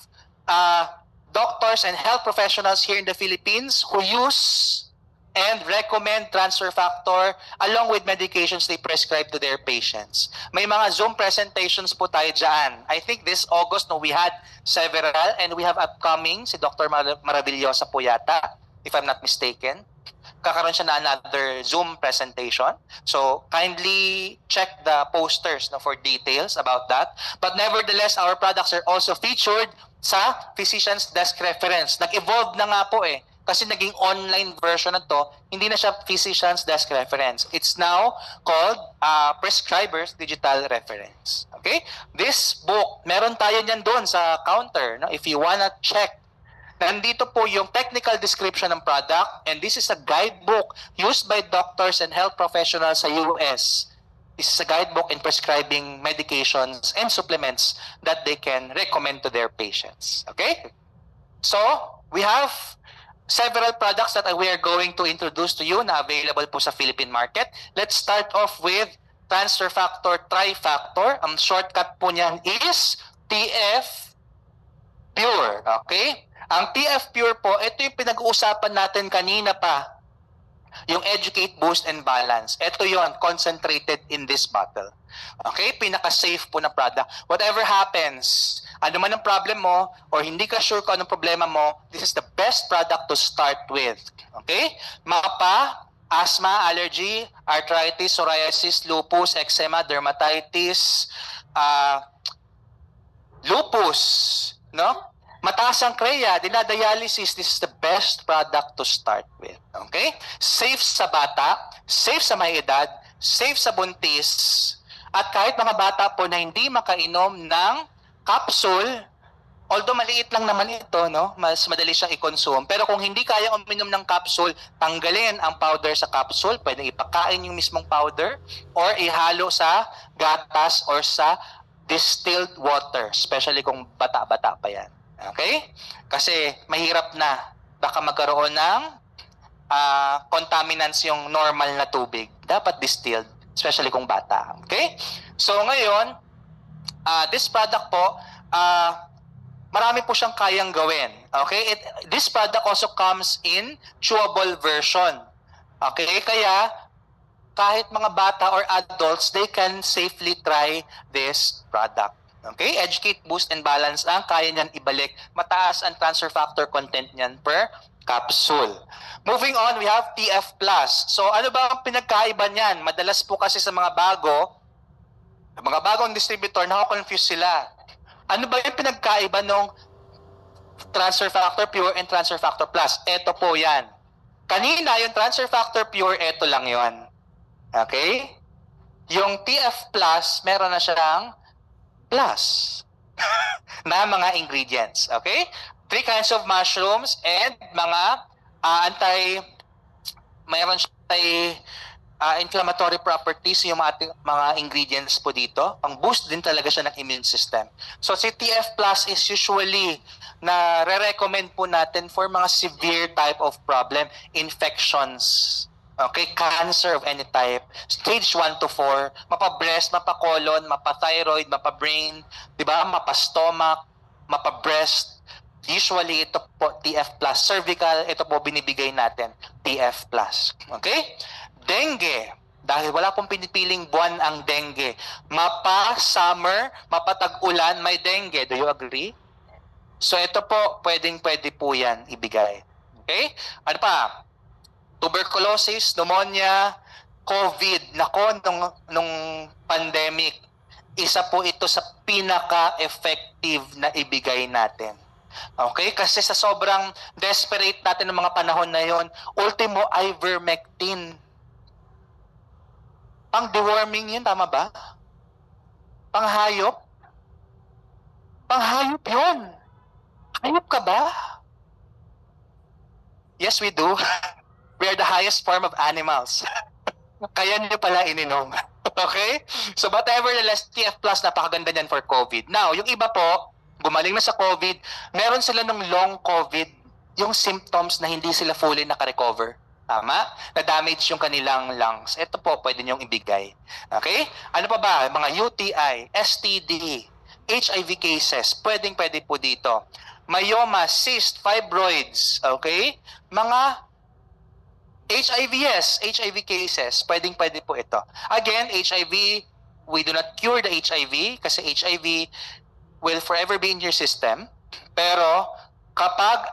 doctors and health professionals here in the Philippines who use and recommend transfer factor along with medications they prescribe to their patients. May mga Zoom presentations po tayo dyan. I think this August, no, we had several, and we have upcoming, si Dr. Maravillosa po yata, if I'm not mistaken. Kakaroon siya na another Zoom presentation. So kindly check the posters for details about that. But nevertheless, our products are also featured sa Physician's Desk Reference. Nag-evolve na nga po eh. Kasi naging online version na to, hindi na siya Physician's Desk Reference. It's now called Prescriber's Digital Reference. Okay? This book, meron tayo niyan doon sa counter. No? If you wanna check, nandito po yung technical description ng product, and this is a guidebook used by doctors and health professionals sa US. This is a guidebook in prescribing medications and supplements that they can recommend to their patients. Okay? So, we have several products that we are going to introduce to you na available po sa Philippine market. Let's start off with Transfer Factor Trifactor. Ang shortcut po niyan is TF Pure. Okay? Ang TF Pure po, ito yung pinag-uusapan natin kanina pa. Yung Educate, Boost, and Balance. Ito yon, concentrated in this bottle. Okay? Pinaka-safe po na product. Whatever happens, ano man ang problem mo, or hindi ka sure kung anong problema mo, this is the best product to start with. Okay? Mapa, asthma, allergy, arthritis, psoriasis, lupus, eczema, dermatitis, lupus, no? Mataas ang kreya, dinadialysis, this is the best product to start with. Okay? Safe sa bata, safe sa may edad, safe sa buntis, at kahit mga bata po na hindi makainom ng capsule, although maliit lang naman ito, no? Mas madali siyang i-consume. Pero kung hindi kaya uminom ng capsule, tanggalin ang powder sa capsule, pwede ipakain yung mismong powder, or ihalo sa gatas or sa distilled water, especially kung bata-bata pa yan. Okay? Kasi mahirap na. Baka magkaroon ng contaminants yung normal na tubig. Dapat distilled, especially kung bata. Okay? So ngayon, this product po, marami po siyang kayang gawin. Okay? This product also comes in chewable version. Okay? Kaya, kahit mga bata or adults, they can safely try this product. Okay? Educate, Boost, and Balance ang kaya niyan ibalik. Mataas ang transfer factor content niyan per capsule. Moving on, we have TF+. So ano ba ang pinagkaiba niyan? Madalas po kasi sa mga bagong distributor, nakakonfuse sila. Ano ba yung pinagkaiba ng Transfer Factor Pure and Transfer Factor Plus? Ito po yan. Kanina, yung Transfer Factor Pure, ito lang yon. Okay? Yung TF Plus, meron na siyang plus na mga ingredients. Okay? 3 kinds of mushrooms and mga mayroon siya inflammatory properties yung ating mga ingredients po dito. Ang boost din talaga siya ng immune system. So si TF Plus is usually na re-recommend po natin for mga severe type of problem, infections. Okay, cancer of any type, stage 1 to 4, mapa-breast, mapa-colon, mapa-thyroid, mapa-brain, di ba? Mapa-stomach, mapa-breast. Usually, ito po, TF+. Cervical, ito po binibigay natin, TF+. Okay? Dengue, dahil wala pong pinipiling buwan ang dengue. Mapa-summer, mapa-tag-ulan, may dengue. Do you agree? So, ito po, pwede po yan ibigay. Okay? Ano pa? Tuberculosis, pneumonia, COVID, nako, nung pandemic, isa po ito sa pinaka-effective na ibigay natin. Okay? Kasi sa sobrang desperate natin ng mga panahon na yon, ultimo ivermectin. Pang-deworming yun, tama ba? Panghayop? Panghayop yun. Hayop ka ba? Yes, we do. We are the highest form of animals. Kaya nyo pala ininom. Okay? So but nevertheless, TF Plus, napakaganda niyan for COVID. Now, yung iba po, gumaling na sa COVID, meron sila ng long COVID, yung symptoms na hindi sila fully nakarecover. Tama? Na-damage yung kanilang lungs. Ito po, pwede nyong ibigay. Okay? Ano pa ba? Mga UTI, STD, HIV cases, pwede po dito. Myoma, cyst, fibroids, okay? Mga HIV, yes, HIV cases, pwede po ito. Again, HIV, we do not cure the HIV kasi HIV will forever be in your system. Pero kapag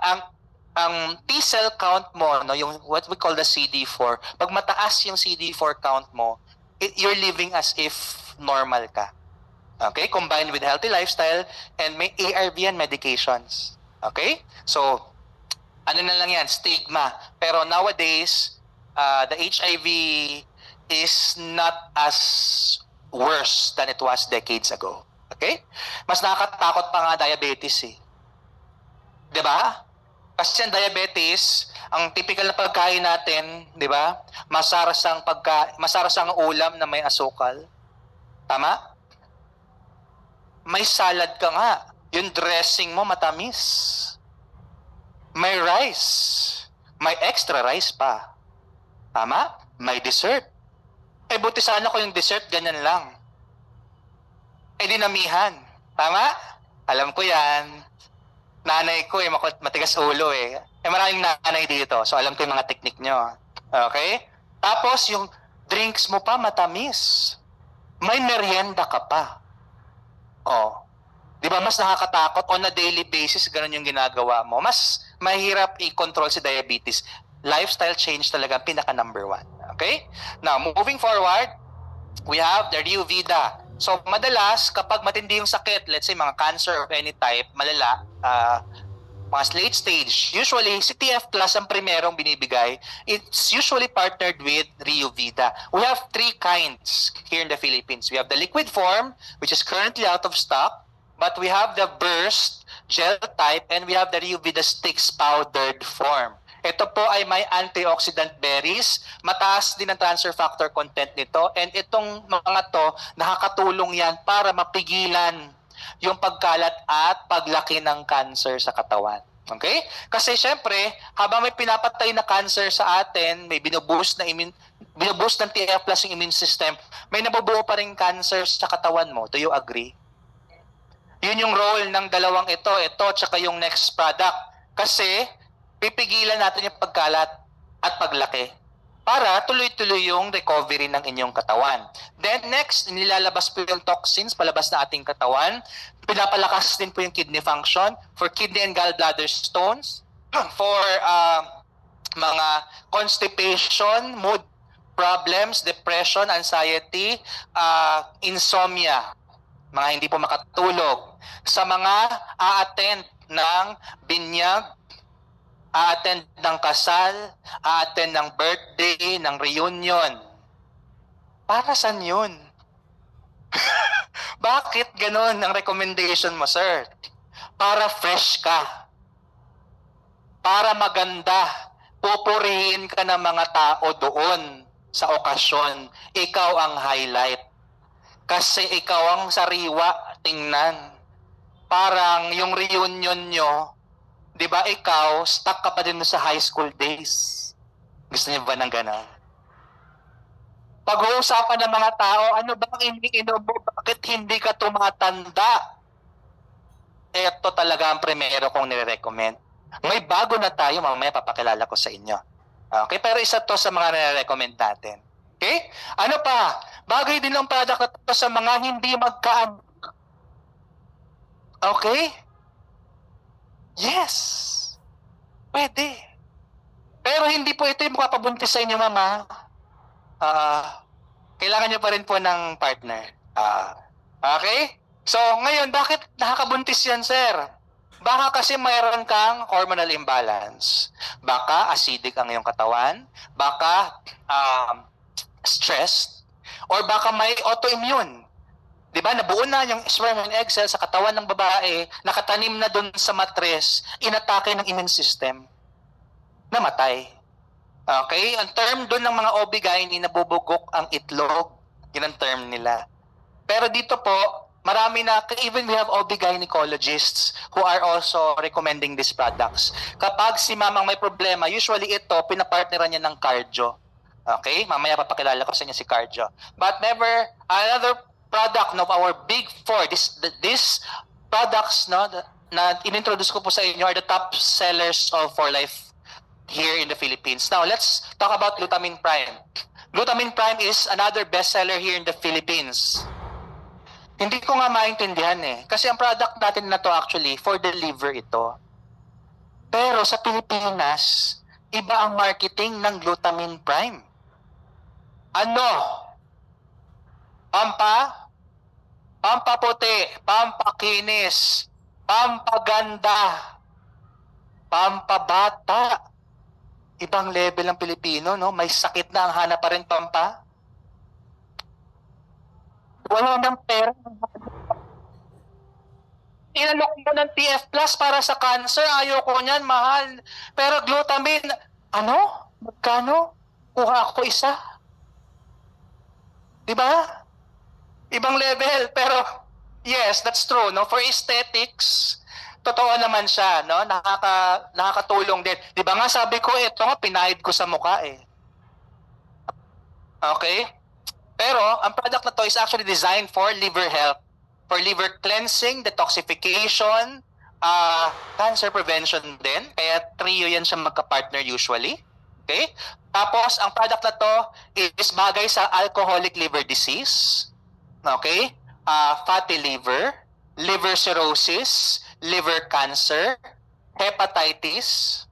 ang T-cell count mo, no, yung what we call the CD4, pag mataas yung CD4 count mo, you're living as if normal ka. Okay? Combined with healthy lifestyle and may ARV and medications. Okay? So, ano na lang yan, stigma. Pero nowadays, the HIV is not as worse than it was decades ago. Okay? Mas nakakatakot pa nga diabetes eh. Diba? Kasi ang diabetes, ang typical na pagkain natin, diba? Masarasang ulam na may asukal. Tama? May salad ka nga. Yung dressing mo matamis. May rice. May extra rice pa. Tama? May dessert. Buti sana ko yung dessert ganyan lang. Dinamihan. Tama? Alam ko yan. Nanay ko matigas ulo eh. Maraming nanay dito. So alam ko yung mga teknik nyo. Okay? Tapos yung drinks mo pa matamis. May merienda ka pa. Oh. Di ba mas nakakatakot on a daily basis ganun yung ginagawa mo. Mas mahirap i-control si diabetes. Lifestyle change talaga pinaka number 1. Okay? Now, moving forward, we have the Rio Vida. So, madalas, kapag matindi yung sakit, let's say mga cancer of any type, malala, mga late stage, usually, si TF Plus ang primerong binibigay. It's usually partnered with Rio Vida. We have 3 kinds here in the Philippines. We have the liquid form, which is currently out of stock, but we have the burst gel type, and we have the Rio Vida sticks powdered form. Ito po ay may antioxidant berries, mataas din ang transfer factor content nito, and itong mga to, nakakatulong yan para mapigilan yung pagkalat at paglaki ng cancer sa katawan. Okay? Kasi syempre, habang may pinapatay na cancer sa atin, may binuboost ng TF Plus yung immune system, may nabubuo pa rin cancer sa katawan mo. Do you agree? Yun yung role ng dalawang ito tsaka yung next product. Kasi, pipigilan natin yung pagkalat at paglaki para tuloy-tuloy yung recovery ng inyong katawan. Then next, nilalabas po yung toxins palabas na ating katawan. Pinapalakas din po yung kidney function for kidney and gallbladder stones, for mga constipation, mood problems, depression, anxiety, insomnia, mga hindi po makatulog. Sa mga a-attend ng binyag, a-attend ng kasal, a-attend ng birthday, ng reunion. Para saan yun? Bakit ganun ang recommendation mo, sir? Para fresh ka. Para maganda. Pupurihin ka ng mga tao doon sa okasyon. Ikaw ang highlight. Kasi ikaw ang sariwa, tingnan. Parang yung reunion nyo, di ba ikaw, stuck ka pa din sa high school days. Gusto niyo ba ng gano'n? Pag-uusapan ng mga tao, ano bang iniinom mo? Bakit hindi ka tumatanda? Ito talaga ang primero kong nire-recommend. May bago na tayo, mamaya papakilala ko sa inyo. Okay, pero isa to sa mga nire-recommend natin. Okay? Ano pa? Bagay din ang product na to sa mga hindi magkaan. Okay? Yes. Pwede. Pero hindi po ito yung makapabuntis sa inyo, mama. Kailangan nyo pa rin po ng partner. Okay? So, ngayon, bakit nakakabuntis yan, sir? Baka kasi mayroon kang hormonal imbalance. Baka acidic ang iyong katawan. Baka stressed. Or baka may autoimmune. Di ba? Nabuo na yung sperm and egg cell sa katawan ng babae, nakatanim na doon sa matres, inatake ng immune system. Namatay. Okay? Ang term doon ng mga OB-GYN, nabubugok ang itlog. Yun ang term nila. Pero dito po, marami na, even we have OB-gynecologists who are also recommending these products. Kapag si mamang may problema, usually ito, pinapartneran niya ng cardio. Okay? Mamaya papakilala ko sa inyo si cardio. But never, another product of our big four, these products no, na inintroduce ko po sa inyo are the top sellers of For Life here in the Philippines. Now, let's talk about Glutamine Prime. Glutamine Prime is another bestseller here in the Philippines. Hindi ko nga maintindihan kasi ang product natin na to actually for the liver ito. Pero sa Pilipinas, iba ang marketing ng Glutamine Prime. Ano? Pampaputi, pampakinis, pampaganda, pampabata. Ibang level ang Pilipino, no? May sakit na ang hanap pa rin pampa. Wala nang pera. Inalok mo ng TF Plus para sa cancer. Ayoko niyan, mahal. Pero glutamine, ano? Magkano? Kuha ako isa. Diba? Ibang level. Pero, yes, that's true. No? For aesthetics, totoo naman siya. No? Nakakatulong din. Diba nga sabi ko, ito nga, pinahid ko sa mukha Okay? Pero, ang product na to is actually designed for liver health, for liver cleansing, detoxification, cancer prevention din. Kaya trio yan siya magka-partner usually. Okay? Tapos, ang product na to is bagay sa alcoholic liver disease, okay? Fatty liver, liver cirrhosis, liver cancer, hepatitis,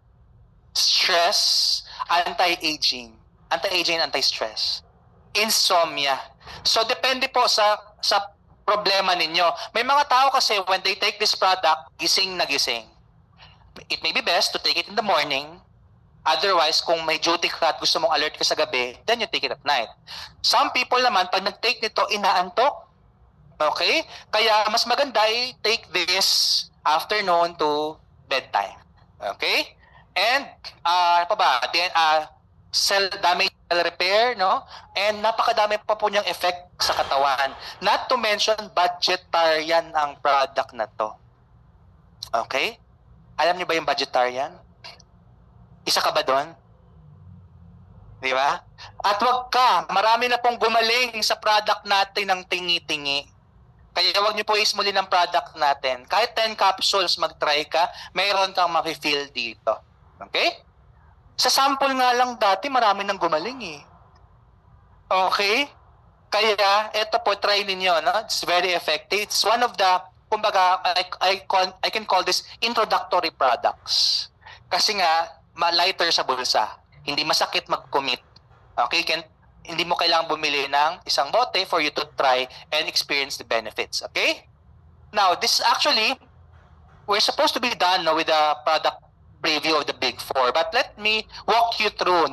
stress, anti-aging, anti-stress. Insomnia. So depende po sa problema ninyo. May mga tao kasi when they take this product, gising na gising. It may be best to take it in the morning. Otherwise, kung may duty ka at gusto mong alert ka sa gabi, then you take it at night. Some people naman, pag nag-take nito, inaantok. Okay? Kaya mas maganda i-take this afternoon to bedtime. Okay? And, ano pa ba? Then, cell damage, cell repair, no? And napakadami pa po niyang effect sa katawan. Not to mention, budgetarian ang product na to. Okay? Alam niyo ba yung budgetarian? Isa ka ba doon? Di ba? At wag ka, marami na pong gumaling sa product natin ng tingi-tingi. Kaya wag niyo po ismuli ng product natin. Kahit 10 capsules mag-try ka, mayroon kang ma-feel dito. Okay? Sa sample nga lang dati, marami nang gumaling Okay? Kaya, eto po, try ninyo, no? It's very effective. It's one of the, kumbaga, I can call this introductory products. Kasi nga, lighter sa bulsa. Hindi masakit mag-commit. Okay? Hindi mo kailangang bumili ng isang bote for you to try and experience the benefits. Okay? Now, this actually, we're supposed to be done with the product preview of the Big Four. But let me walk you through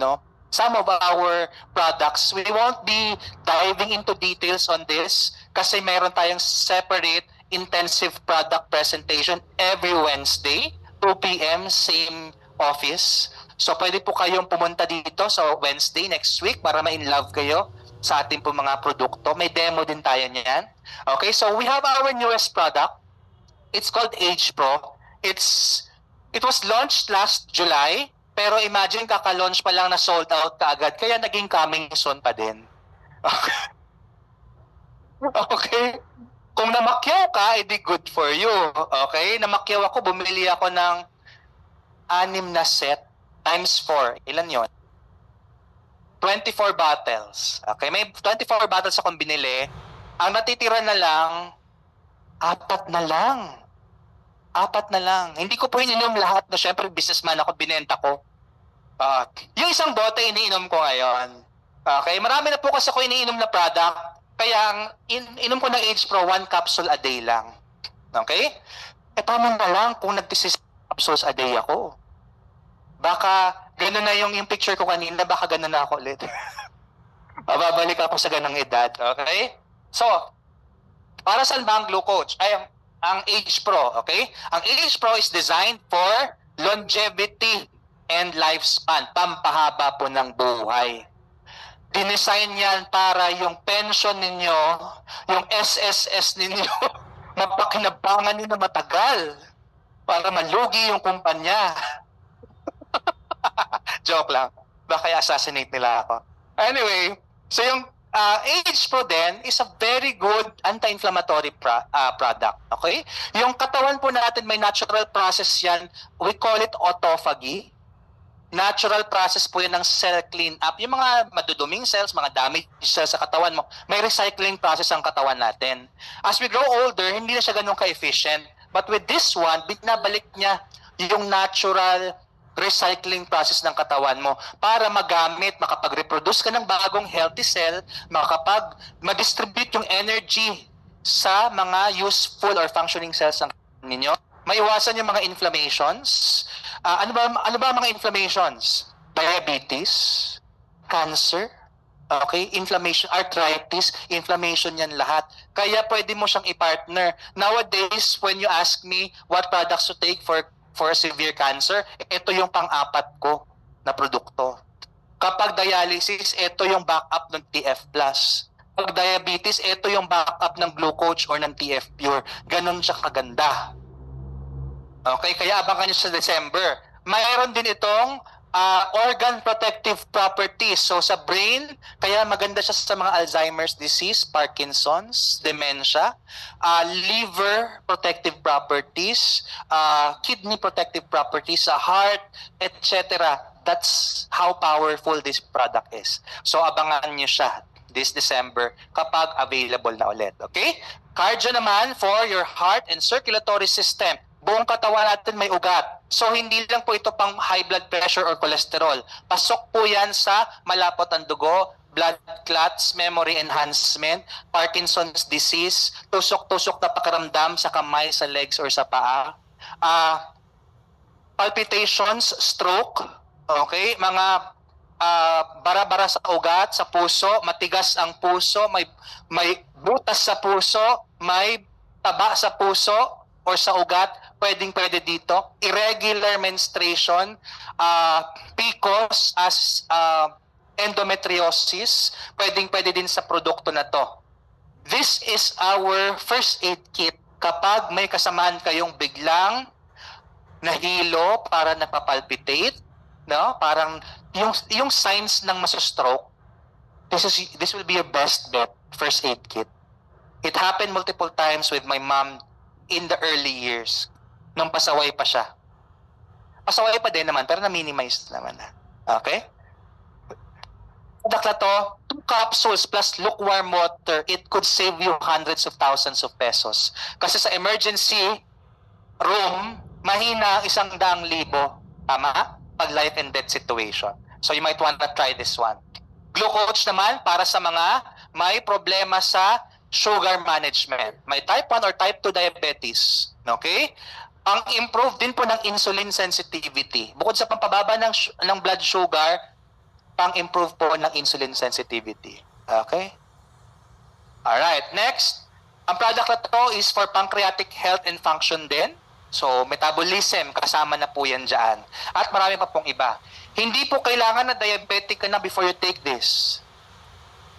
some of our products. We won't be diving into details on this kasi meron tayong separate intensive product presentation every Wednesday, 2 p.m., same office. So pwede po kayong pumunta dito sa Wednesday next week para ma-in-love kayo sa ating po mga produkto. May demo din tayo niyan. Okay, so we have our newest product. It's called Age Pro. It was launched last July, pero imagine kaka-launch pa lang na sold out kaagad, kaya naging coming soon pa din. Okay? Kung namakyaw ka, edi good for you. Okay? Namakyaw ako, bumili ako ng 6 na set times 4. Ilan yon? 24 bottles. Okay? May 24 bottles akong binili. Ang natitira na lang, 4 na lang. 4 na lang. Hindi ko po ininom lahat na syempre businessman ako, binenta ko. Yung isang bote iniinom ko ngayon. Okay, marami na po kasi ako iniinom na product. Kaya ang inom ko ng Age Pro, 1 capsule a day lang. Okay? Paano na lang kung nag-6 capsules a day ako? Baka gano'n na yung picture ko kanina, baka gano'n na ako ulit. Babalik ako sa ganang edad. Okay? So, Para saan ba ang Blue Coach? Ay, ang Age Pro, okay? Ang Age Pro is designed for longevity and lifespan, pampahaba po ng buhay. Dinesign yan para yung pension ninyo, yung SSS ninyo, mapakinabangan nyo na matagal para malugi yung kumpanya. Joke lang. Baka i-assassinate nila ako. Anyway, so yung Age Pro din is a very good anti-inflammatory product. Okay? Yung katawan po natin may natural process yan. We call it autophagy. Natural process po yan ng cell clean-up. Yung mga maduduming cells, mga damaged cells sa katawan mo, may recycling process ang katawan natin. As we grow older, hindi na siya ganun ka-efficient. But with this one, binabalik niya yung natural recycling process ng katawan mo para magamit, makapag-reproduce ka ng bagong healthy cell, ma-distribute yung energy sa mga useful or functioning cells ng ninyo. Maiwasan yung mga inflammations. Ano ba ang mga inflammations? Diabetes, cancer, okay, inflammation, arthritis, inflammation yan lahat. Kaya pwede mo siyang i-partner. Nowadays, when you ask me what products to take for severe cancer, ito yung pang-apat ko na produkto. Kapag dialysis, ito yung backup ng TF+. Pag diabetes, ito yung backup ng Blue Coach or ng TF Pure. Ganon siya kaganda. Okay, kaya abangan nyo sa December. Mayroon din itong organ protective properties. So sa brain, kaya maganda siya sa mga Alzheimer's disease, Parkinson's, dementia, liver protective properties, kidney protective properties, sa heart, etc. That's how powerful this product is. So abangan nyo siya this December kapag available na ulit. Okay? Cardio naman for your heart and circulatory system. Buong katawan natin may ugat. So hindi lang po ito pang high blood pressure or cholesterol. Pasok po yan sa malapot ang dugo, blood clots, memory enhancement, Parkinson's disease, tusok-tusok na pakiramdam sa kamay, sa legs, or sa paa. Palpitations, stroke, okay? Mga bara-bara sa ugat, sa puso, matigas ang puso, may butas sa puso, may taba sa puso or sa ugat, pwede dito. Irregular menstruation, PCOS as endometriosis, pwede din sa produkto na to. This is our first aid kit kapag may kasamaan kayong biglang nahilo para nagpapalpitate, no? Parang yung signs ng masostroke, this will be your best bet, first aid kit. It happened multiple times with my mom in the early years. Nung pasaway pa siya. Pasaway pa din naman, pero na-minimize naman na. Okay? Dakla to, 2 capsules plus lukewarm water, it could save you hundreds of thousands of pesos. Kasi sa emergency room, mahina 100,000. Tama? Pag life and death situation. So you might want to try this one. Blue Coach naman, para sa mga may problema sa sugar management. May type 1 or type 2 diabetes. Okay? Ang improve din po ng insulin sensitivity. Bukod sa pampababa ng blood sugar, pang-improve po ng insulin sensitivity. Okay? Alright, next. Ang product na to is for pancreatic health and function din. So, metabolism, kasama na po yan dyan. At marami pa pong iba. Hindi po kailangan na diabetic ka na before you take this.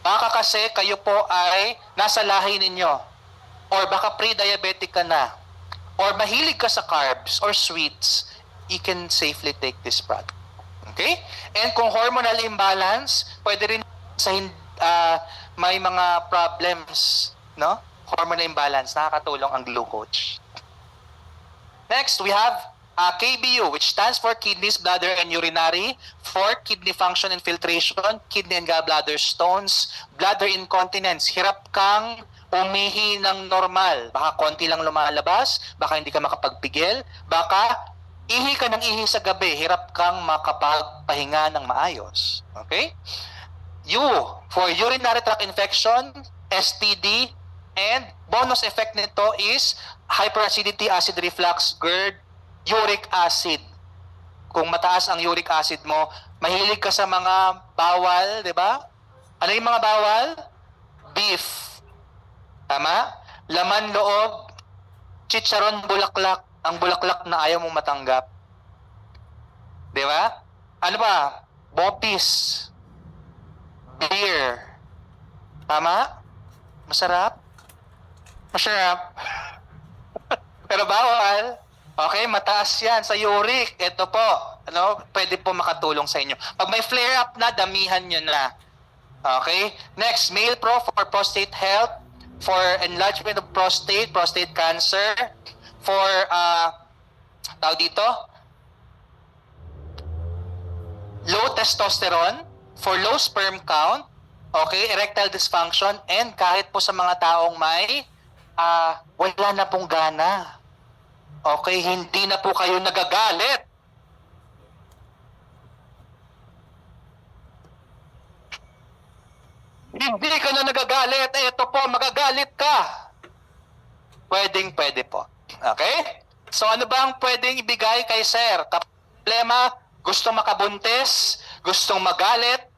Baka kasi kayo po ay nasa lahi ninyo. Or baka pre-diabetic ka na. Or mahilig ka sa carbs or sweets, you can safely take this product. Okay? And kung hormonal imbalance, pwede rin sa may mga problems, no? Hormonal imbalance, nakakatulong ang Blue Coach. Next, we have KBU, which stands for kidneys, bladder, and urinary, for kidney function and filtration, kidney and gallbladder stones, bladder incontinence. Hirap kang umihi ng normal. Baka konti lang lumalabas, baka hindi ka makapagpigil, baka ihi ka ng ihi sa gabi, hirap kang makapagpahinga ng maayos. Okay? U, for urinary tract infection, STD, and bonus effect nito is hyperacidity, acid reflux, GERD, uric acid. Kung mataas ang uric acid mo, mahilig ka sa mga bawal, di ba? Ano yung mga bawal? Beef. Tama? Laman loob, chicharon bulaklak, ang bulaklak na ayaw mong matanggap. Di ba? Ano ba? Bopis. Beer. Tama? Masarap? Masarap. Pero bawal. Okay, mataas yan sa uric. Ito po, pwede po makatulong sa inyo. Pag may flare up na, damihan nyo na. Okay? Next, Male Pro for prostate health, for enlargement of prostate, prostate cancer, for, tawag dito, low testosterone, for low sperm count, okay, erectile dysfunction, and kahit po sa mga taong may wala na pong gana. Okay, hindi na po kayo nagagalit. Hindi ka na nagagalit. Ito po, magagalit ka. Pwede po. Okay? So ano ba ang pwedeng ibigay kay sir? Problema, gustong makabuntis, gustong magalit,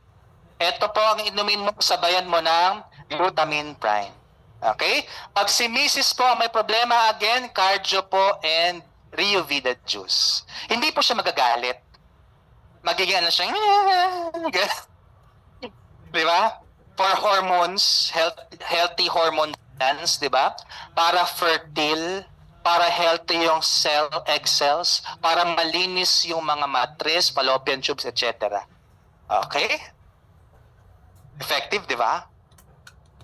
ito po ang inumin mo, sabayan mo ng glutamine prime. Okay? Pag si Mrs. po may problema, again, cardio po and Rio Vida juice. Hindi po siya magagalit. Magiging ano siya, di ba? For hormones, healthy hormone balance, di ba? Para fertile, para healthy yung egg cells, para malinis yung mga mattress, fallopian tubes, etc. Okay? Effective, di ba?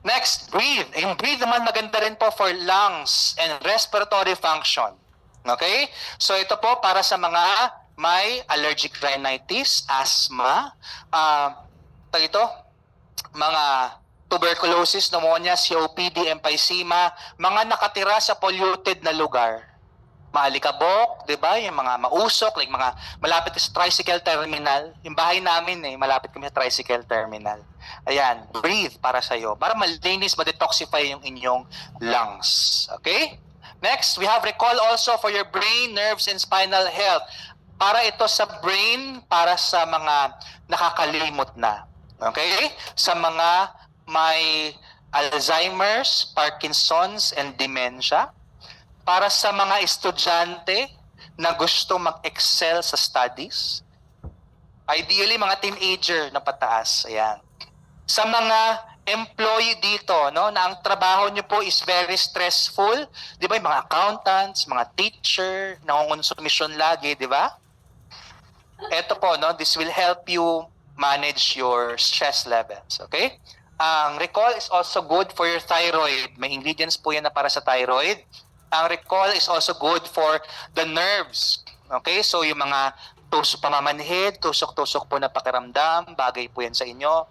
Next, breathe. Yung breathe naman maganda rin po for lungs and respiratory function. Okay? So ito po para sa mga may allergic rhinitis, asthma, mga tuberculosis, pneumonia, COPD, emphysema, mga nakatira sa polluted na lugar. Maalikabok, di ba? Yung mga mausok, like mga malapit sa tricycle terminal. Yung bahay namin malapit kami sa tricycle terminal. Ayan, breathe para sa'yo. Para malinis, ma-detoxify yung inyong lungs. Okay? Next, we have recall also for your brain, nerves, and spinal health. Para ito sa brain, para sa mga nakakalimot na. Okay? Sa mga may Alzheimer's, Parkinson's, and dementia. Para sa mga estudyante na gusto mag-excel sa studies. Ideally, mga teenager na pataas. Ayan. Sa mga employee dito, na ang trabaho nyo po is very stressful. Di ba? Yung mga accountants, mga teacher, nangungonsumisyon lagi, di ba? Ito po, this will help you manage your stress levels. Okay? Ang recall is also good for your thyroid. May ingredients po yan na para sa thyroid. Ang recall is also good for the nerves. Okay? So yung mga pamamanhid, tusok-tusok po na pakiramdam, bagay po yan sa inyo.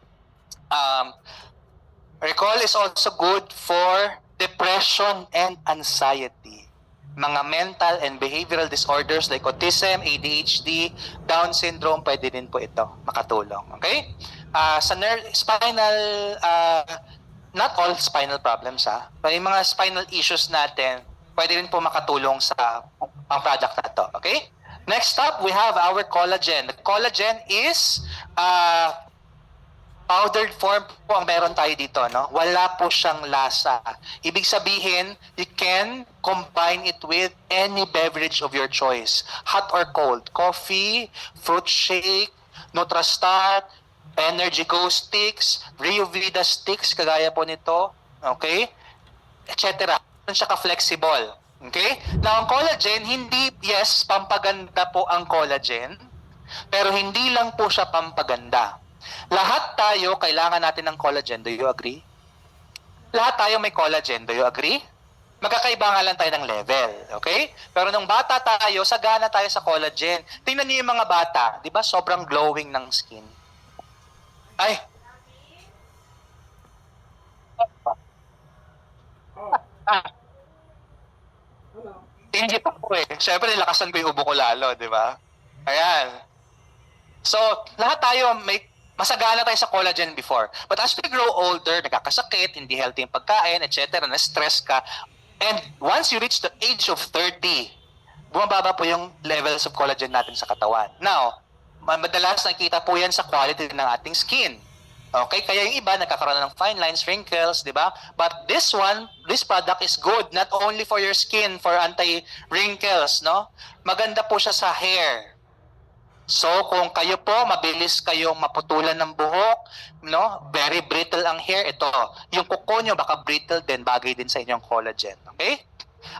Recall is also good for depression and anxiety. Mga mental and behavioral disorders like autism, ADHD, Down syndrome, pwede din po ito makatulong. Okay? Sa spinal, not all spinal problems pero yung mga spinal issues natin, pwede rin po makatulong sa product na to. Okay? Next up, we have our collagen. The collagen is powdered form po ang meron tayo dito. Wala po siyang lasa. Ibig sabihin, you can combine it with any beverage of your choice. Hot or cold. Coffee, fruit shake, Nutrastart, Energy Go sticks, Rio Vida sticks, kagaya po nito. Okay? Etc. Siya ka-flexible. Okay? Now, ang collagen, yes, pampaganda po ang collagen, pero hindi lang po siya pampaganda. Lahat tayo kailangan natin ng collagen. Do you agree? Lahat tayo may collagen. Do you agree? Magkakaiba nga lang tayo ng level. Okay? Pero nung bata tayo, sagana tayo sa collagen. Tingnan niyo yung mga bata. Di ba? Sobrang glowing ng skin. Ay! Hindi pa po Siyempre, nilakasan ko yung ubo ko lalo. Di ba? Ayan. So, lahat tayo masagana tayo sa collagen before. But as we grow older, nagkakasakit, hindi healthy yung pagkain, etc., na-stress ka. And once you reach the age of 30, bumababa po yung levels of collagen natin sa katawan. Now, madalas nakikita po yan sa quality ng ating skin. Okay, kaya yung iba nagkakaroon ng fine lines, wrinkles, di ba? But this product is good not only for your skin, for anti-wrinkles, no? Maganda po siya sa hair. So, kung kayo po, mabilis kayong maputulan ng buhok, no? Very brittle ang hair, ito. Yung kuko nyo, baka brittle din, bagay din sa inyong collagen. Okay?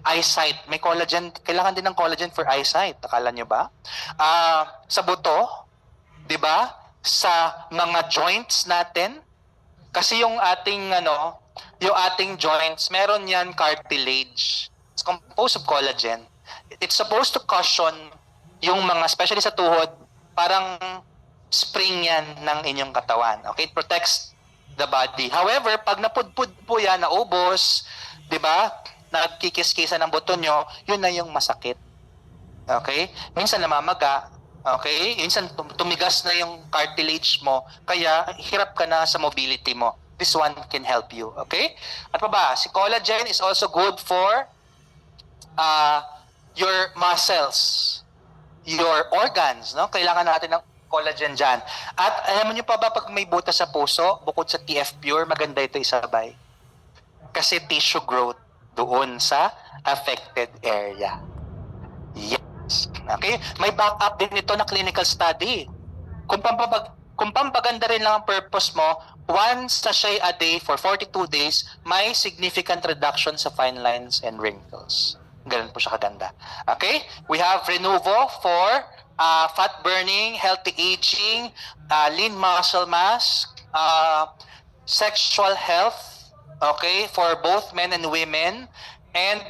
Eyesight, may collagen, kailangan din ng collagen for eyesight. Akala nyo ba? Sa buto, di ba? Sa mga joints natin, kasi yung ating joints, meron yan cartilage. It's composed of collagen. It's supposed to cushion yung mga, especially sa tuhod, parang spring yan ng inyong katawan. Okay? It protects the body. However, pag napudpud po yan, naubos, di ba? Nagkikis-kisa ng buto nyo, yun na yung masakit. Okay? Minsan namamaga. Okay? Minsan tumigas na yung cartilage mo, kaya hirap ka na sa mobility mo. This one can help you. Okay? At pa ba? Si collagen is also good for your muscles, your organs, no? Kailangan natin ng collagen dyan. At alam niyo pa ba, pag may butas sa puso, bukod sa TF Pure, maganda ito isabay. Kasi tissue growth doon sa affected area. Yes. Okay? May backup din ito na clinical study. Kung pampaganda rin lang ang purpose mo, 1 sachet a day for 42 days, may significant reduction sa fine lines and wrinkles. Ganun po siya kaganda. Okay? We have Renuvo for fat burning, healthy aging, lean muscle mass, sexual health, okay, for both men and women, and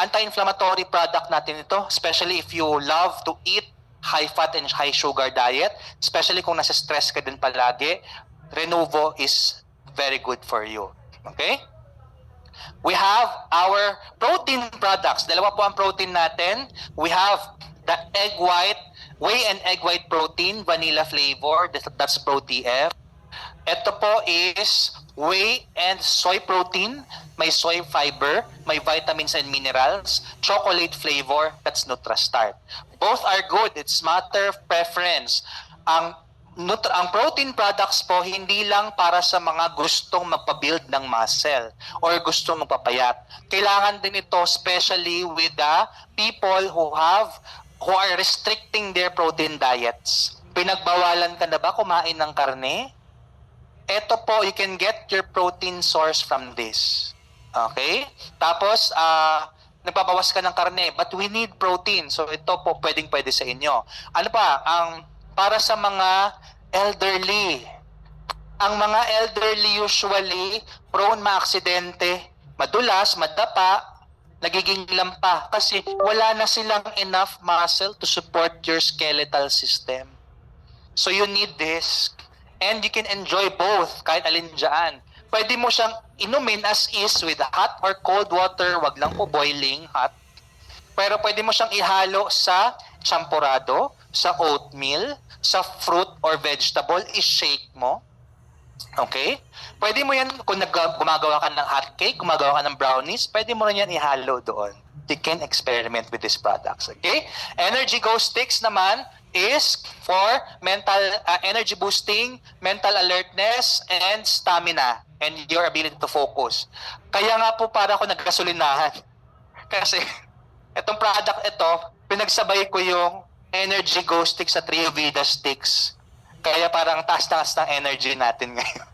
anti-inflammatory product natin ito, especially if you love to eat high fat and high sugar diet, especially kung nasa stress ka din palagi, Renuvo is very good for you. Okay? We have our protein products. Dalawa po ang protein natin. We have the egg white, whey and egg white protein, vanilla flavor. That's ProTF. Ito po is whey and soy protein. May soy fiber, may vitamins and minerals. Chocolate flavor, that's NutraStart. Both are good. It's matter of preference. Ang protein products po hindi lang para sa mga gustong magpa-build ng muscle or gustong magpapayat. Kailangan din ito especially with the people who are restricting their protein diets. Pinagbawalan ka na ba kumain ng karne? Ito po, you can get your protein source from this. Okay? Tapos, nagbabawas ka ng karne, but we need protein. So ito po pwedeng-pwede sa inyo. Ano pa? Para sa mga elderly. Ang mga elderly usually prone maaksidente, madulas, madapa, nagiging lampa kasi wala na silang enough muscle to support your skeletal system. So you need this. And you can enjoy both kahit alin dyan. Pwede mo siyang inumin as is with hot or cold water, wag lang po boiling hot. Pero pwede mo siyang ihalo sa champurado, sa oatmeal, sa fruit or vegetable, i-shake mo. Okay? Pwede mo yan, kung gumagawa ka ng hot cake, gumagawa ka ng brownies, pwede mo rin yan ihalo doon. You can experiment with these products. Okay? Energy Go Sticks naman is for mental energy boosting, mental alertness, and stamina, and your ability to focus. Kaya nga po para ako nagkasulinahan. Kasi itong product ito, pinagsabay ko yung Energy Go Sticks sa Trio Vida Sticks. Kaya parang taas-taas ng energy natin ngayon.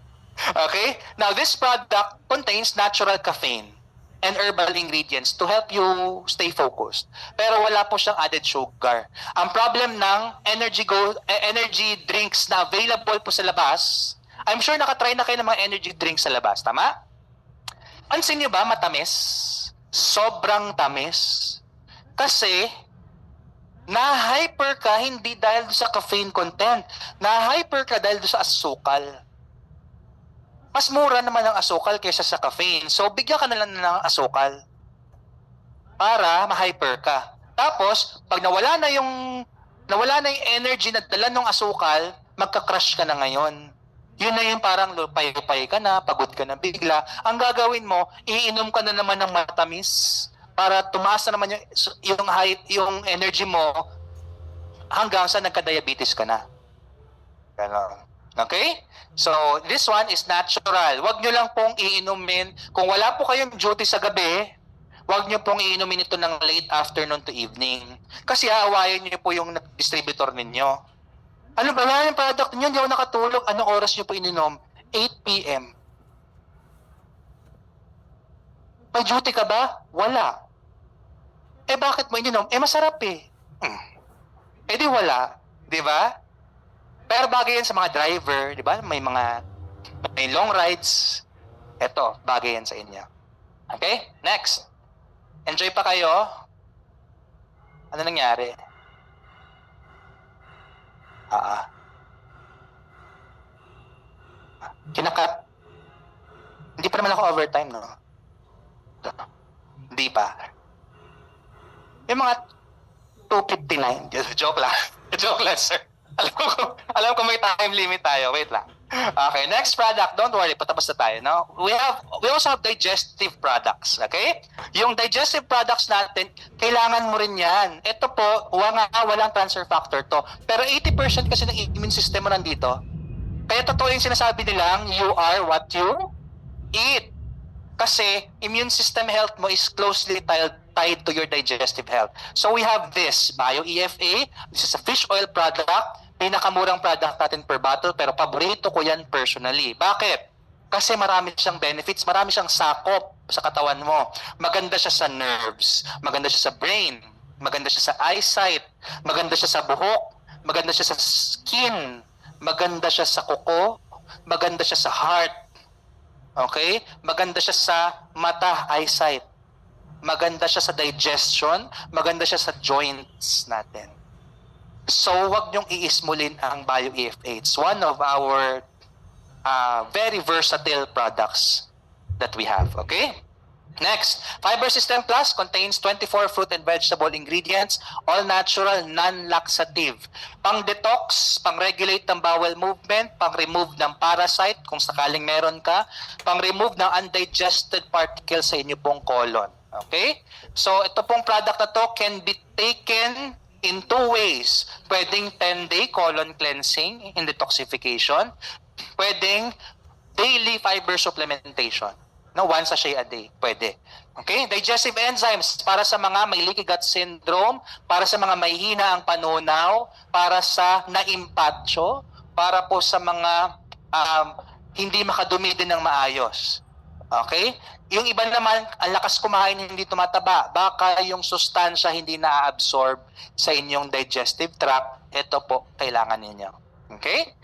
Okay? Now, this product contains natural caffeine and herbal ingredients to help you stay focused. Pero wala po siyang added sugar. Ang problem ng energy drinks na available po sa labas, I'm sure nakatry na kayo ng mga energy drinks sa labas, tama? Pansin niyo ba matamis? Sobrang tamis. Kasi na-hyper ka hindi dahil sa caffeine content. Na-hyper ka dahil sa asukal. Mas mura naman ang asukal kaysa sa caffeine. So, bigyan ka na lang ng asukal para ma-hyper ka. Tapos, pag nawala na yung energy na dala ng asukal, magka-crash ka na ngayon. Yun na yung parang lupay-lupay ka na, pagod ka na bigla. Ang gagawin mo, iinom ka na naman ng matamis para tumaas na naman yung energy mo hanggang sa nagka-diabetes ka na. Ganon. Okay? So, this one is natural. Huwag nyo lang pong iinumin. Kung wala po kayong duty sa gabi, huwag nyo pong iinumin ito ng late afternoon to evening. Kasi aawayan nyo po yung distributor ninyo. Ano ba yan yung product ninyo? Hindi ako nakatulog. Anong oras nyo po ininom? 8 p.m. May duty ka ba? Wala. Eh bakit mo ininom? Eh masarap eh. Eh di wala. Di ba? Pero bagay yan sa mga driver, di ba? May long rides. Eto, bagay yan sa inyo. Okay? Next. Enjoy pa kayo? Ano nangyari? Kinakat. Hindi pa naman ako overtime, no? Hindi pa. Yung mga 2:59. Joke lang. Joke lang, sir. Alam ko may time limit tayo. Wait lang. Okay, next product. Don't worry, patapos na tayo. No? We also have digestive products. Okay? Yung digestive products natin, kailangan mo rin yan. Ito po, walang transfer factor to. Pero 80% kasi ng immune system mo nandito. Kaya totoo yung sinasabi nilang, you are what you eat. Kasi immune system health mo is closely tied to your digestive health. So we have this, Bio-EFA. This is a fish oil product. Pinakamurang product natin per bottle, pero paborito ko yan personally. Bakit? Kasi marami siyang benefits, marami siyang sakop sa katawan mo. Maganda siya sa nerves, maganda siya sa brain, maganda siya sa eyesight, maganda siya sa buhok, maganda siya sa skin, maganda siya sa kuko, maganda siya sa heart. Okay? Maganda siya sa mata, eyesight. Maganda siya sa digestion, maganda siya sa joints natin. So, wag niyong iismulin ang Bio-EFA. It's one of our very versatile products that we have. Okay? Next, Fiber System Plus contains 24 fruit and vegetable ingredients, all natural, non-laxative. Pang-detox, pang-regulate ng bowel movement, pang-remove ng parasite kung sakaling meron ka, pang-remove ng undigested particles sa inyo pong colon. Okay? So, ito pong product na to can be taken in two ways. Pwedeng 10-day colon cleansing and detoxification. Pwedeng daily fiber supplementation. No, one sachet a day. Pwede. Okay? Digestive enzymes para sa mga may leaky gut syndrome, para sa mga may hina ang panunaw, para sa naimpatcho, para po sa mga hindi makadumi din ng maayos. Okay? Yung iba naman, ang lakas kumain, hindi tumataba. Baka yung sustansya hindi na-absorb sa inyong digestive tract. Ito po, kailangan ninyo. Okay?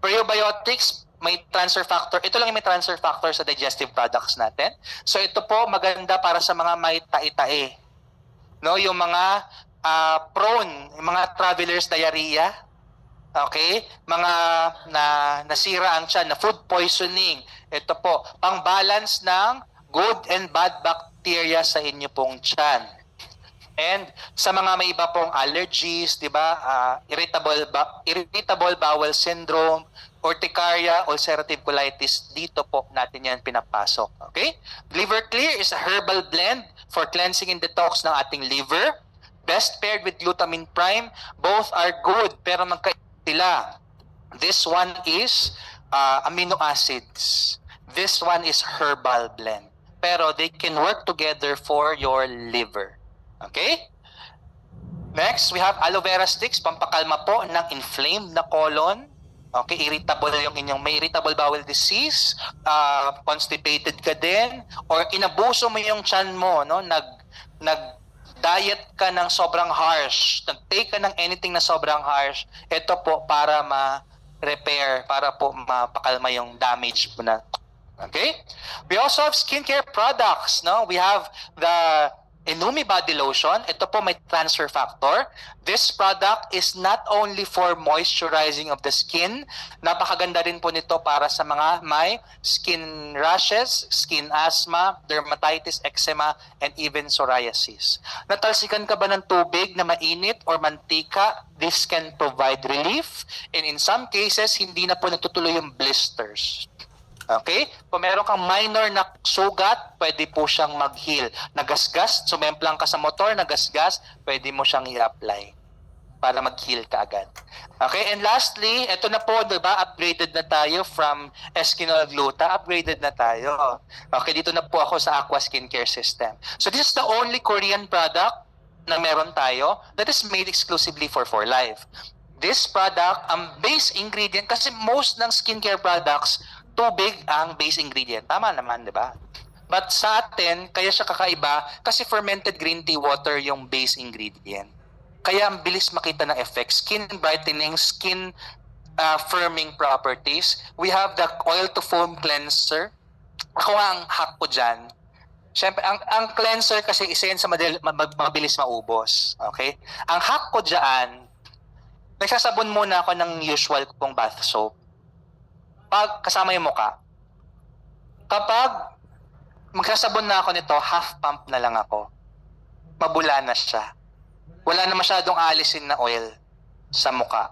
Probiotics, may transfer factor. Ito lang yung may transfer factor sa digestive products natin. So ito po, maganda para sa mga may tae-tae. No? Yung mga prone, yung mga traveler's diarrhea. Okay? Mga nasira ang tiyan, na food poisoning. Ito po, pang-balance ng good and bad bacteria sa inyo pong tiyan. And sa mga may iba pong allergies, di ba? Irritable bowel syndrome, urticaria, ulcerative colitis, dito po natin yan pinapasok. Okay? Liver Clear is a herbal blend for cleansing and detox ng ating liver. Best paired with glutamine prime. Both are good, pero magkaiba sila. This one is amino acids. This one is herbal blend. Pero they can work together for your liver. Okay? Next, we have aloe vera sticks, pampakalma po ng inflamed na colon. Okay, irritable yung inyong may irritable bowel disease, constipated ka din, or inabuso mo yung tiyan mo, no? Nag-diet ka ng sobrang harsh, nag-take ka ng anything na sobrang harsh. Ito po para ma-repair, para po mapakalma yung damage mo na. Okay? We also have skincare products, no? We have the Inumi Body Lotion. Ito po may transfer factor. This product is not only for moisturizing of the skin. Napakaganda rin po nito para sa mga may skin rashes, skin asthma, dermatitis, eczema, and even psoriasis. Natalsikan ka ba ng tubig na mainit or mantika? This can provide relief. And in some cases, hindi na po natutuloy yung blisters. Okay? Kung meron kang minor na sugat, pwede po siyang mag-heal. Nagasgas, sumemplang ka sa motor, nagasgas, pwede mo siyang i-apply. para mag-heal ka agad. Okay, and lastly, ito na po, diba, upgraded na tayo from Eskinol Gluta, upgraded na tayo. Okay, dito na po ako sa Aqua Skincare System. So this is the only Korean product na meron tayo that is made exclusively for Life. This product, ang base ingredient, kasi most ng skincare products, tubig ang base ingredient. Tama naman, di ba? But sa atin, kaya siya kakaiba kasi fermented green tea water yung base ingredient. Kaya ang bilis makita ng effect. Skin brightening, skin firming properties. We have the oil to foam cleanser. Ako ang hack ko dyan. Siyempre, ang cleanser kasi isa yan sa mabilis maubos. Okay? Ang hack ko dyan, nagsasabon muna ako ng usual kong bath soap. Pag kasama yung muka. Kapag magsasabon na ako nito, half pump na lang ako. Mabula na siya. Wala na masyadong alisin na oil sa muka.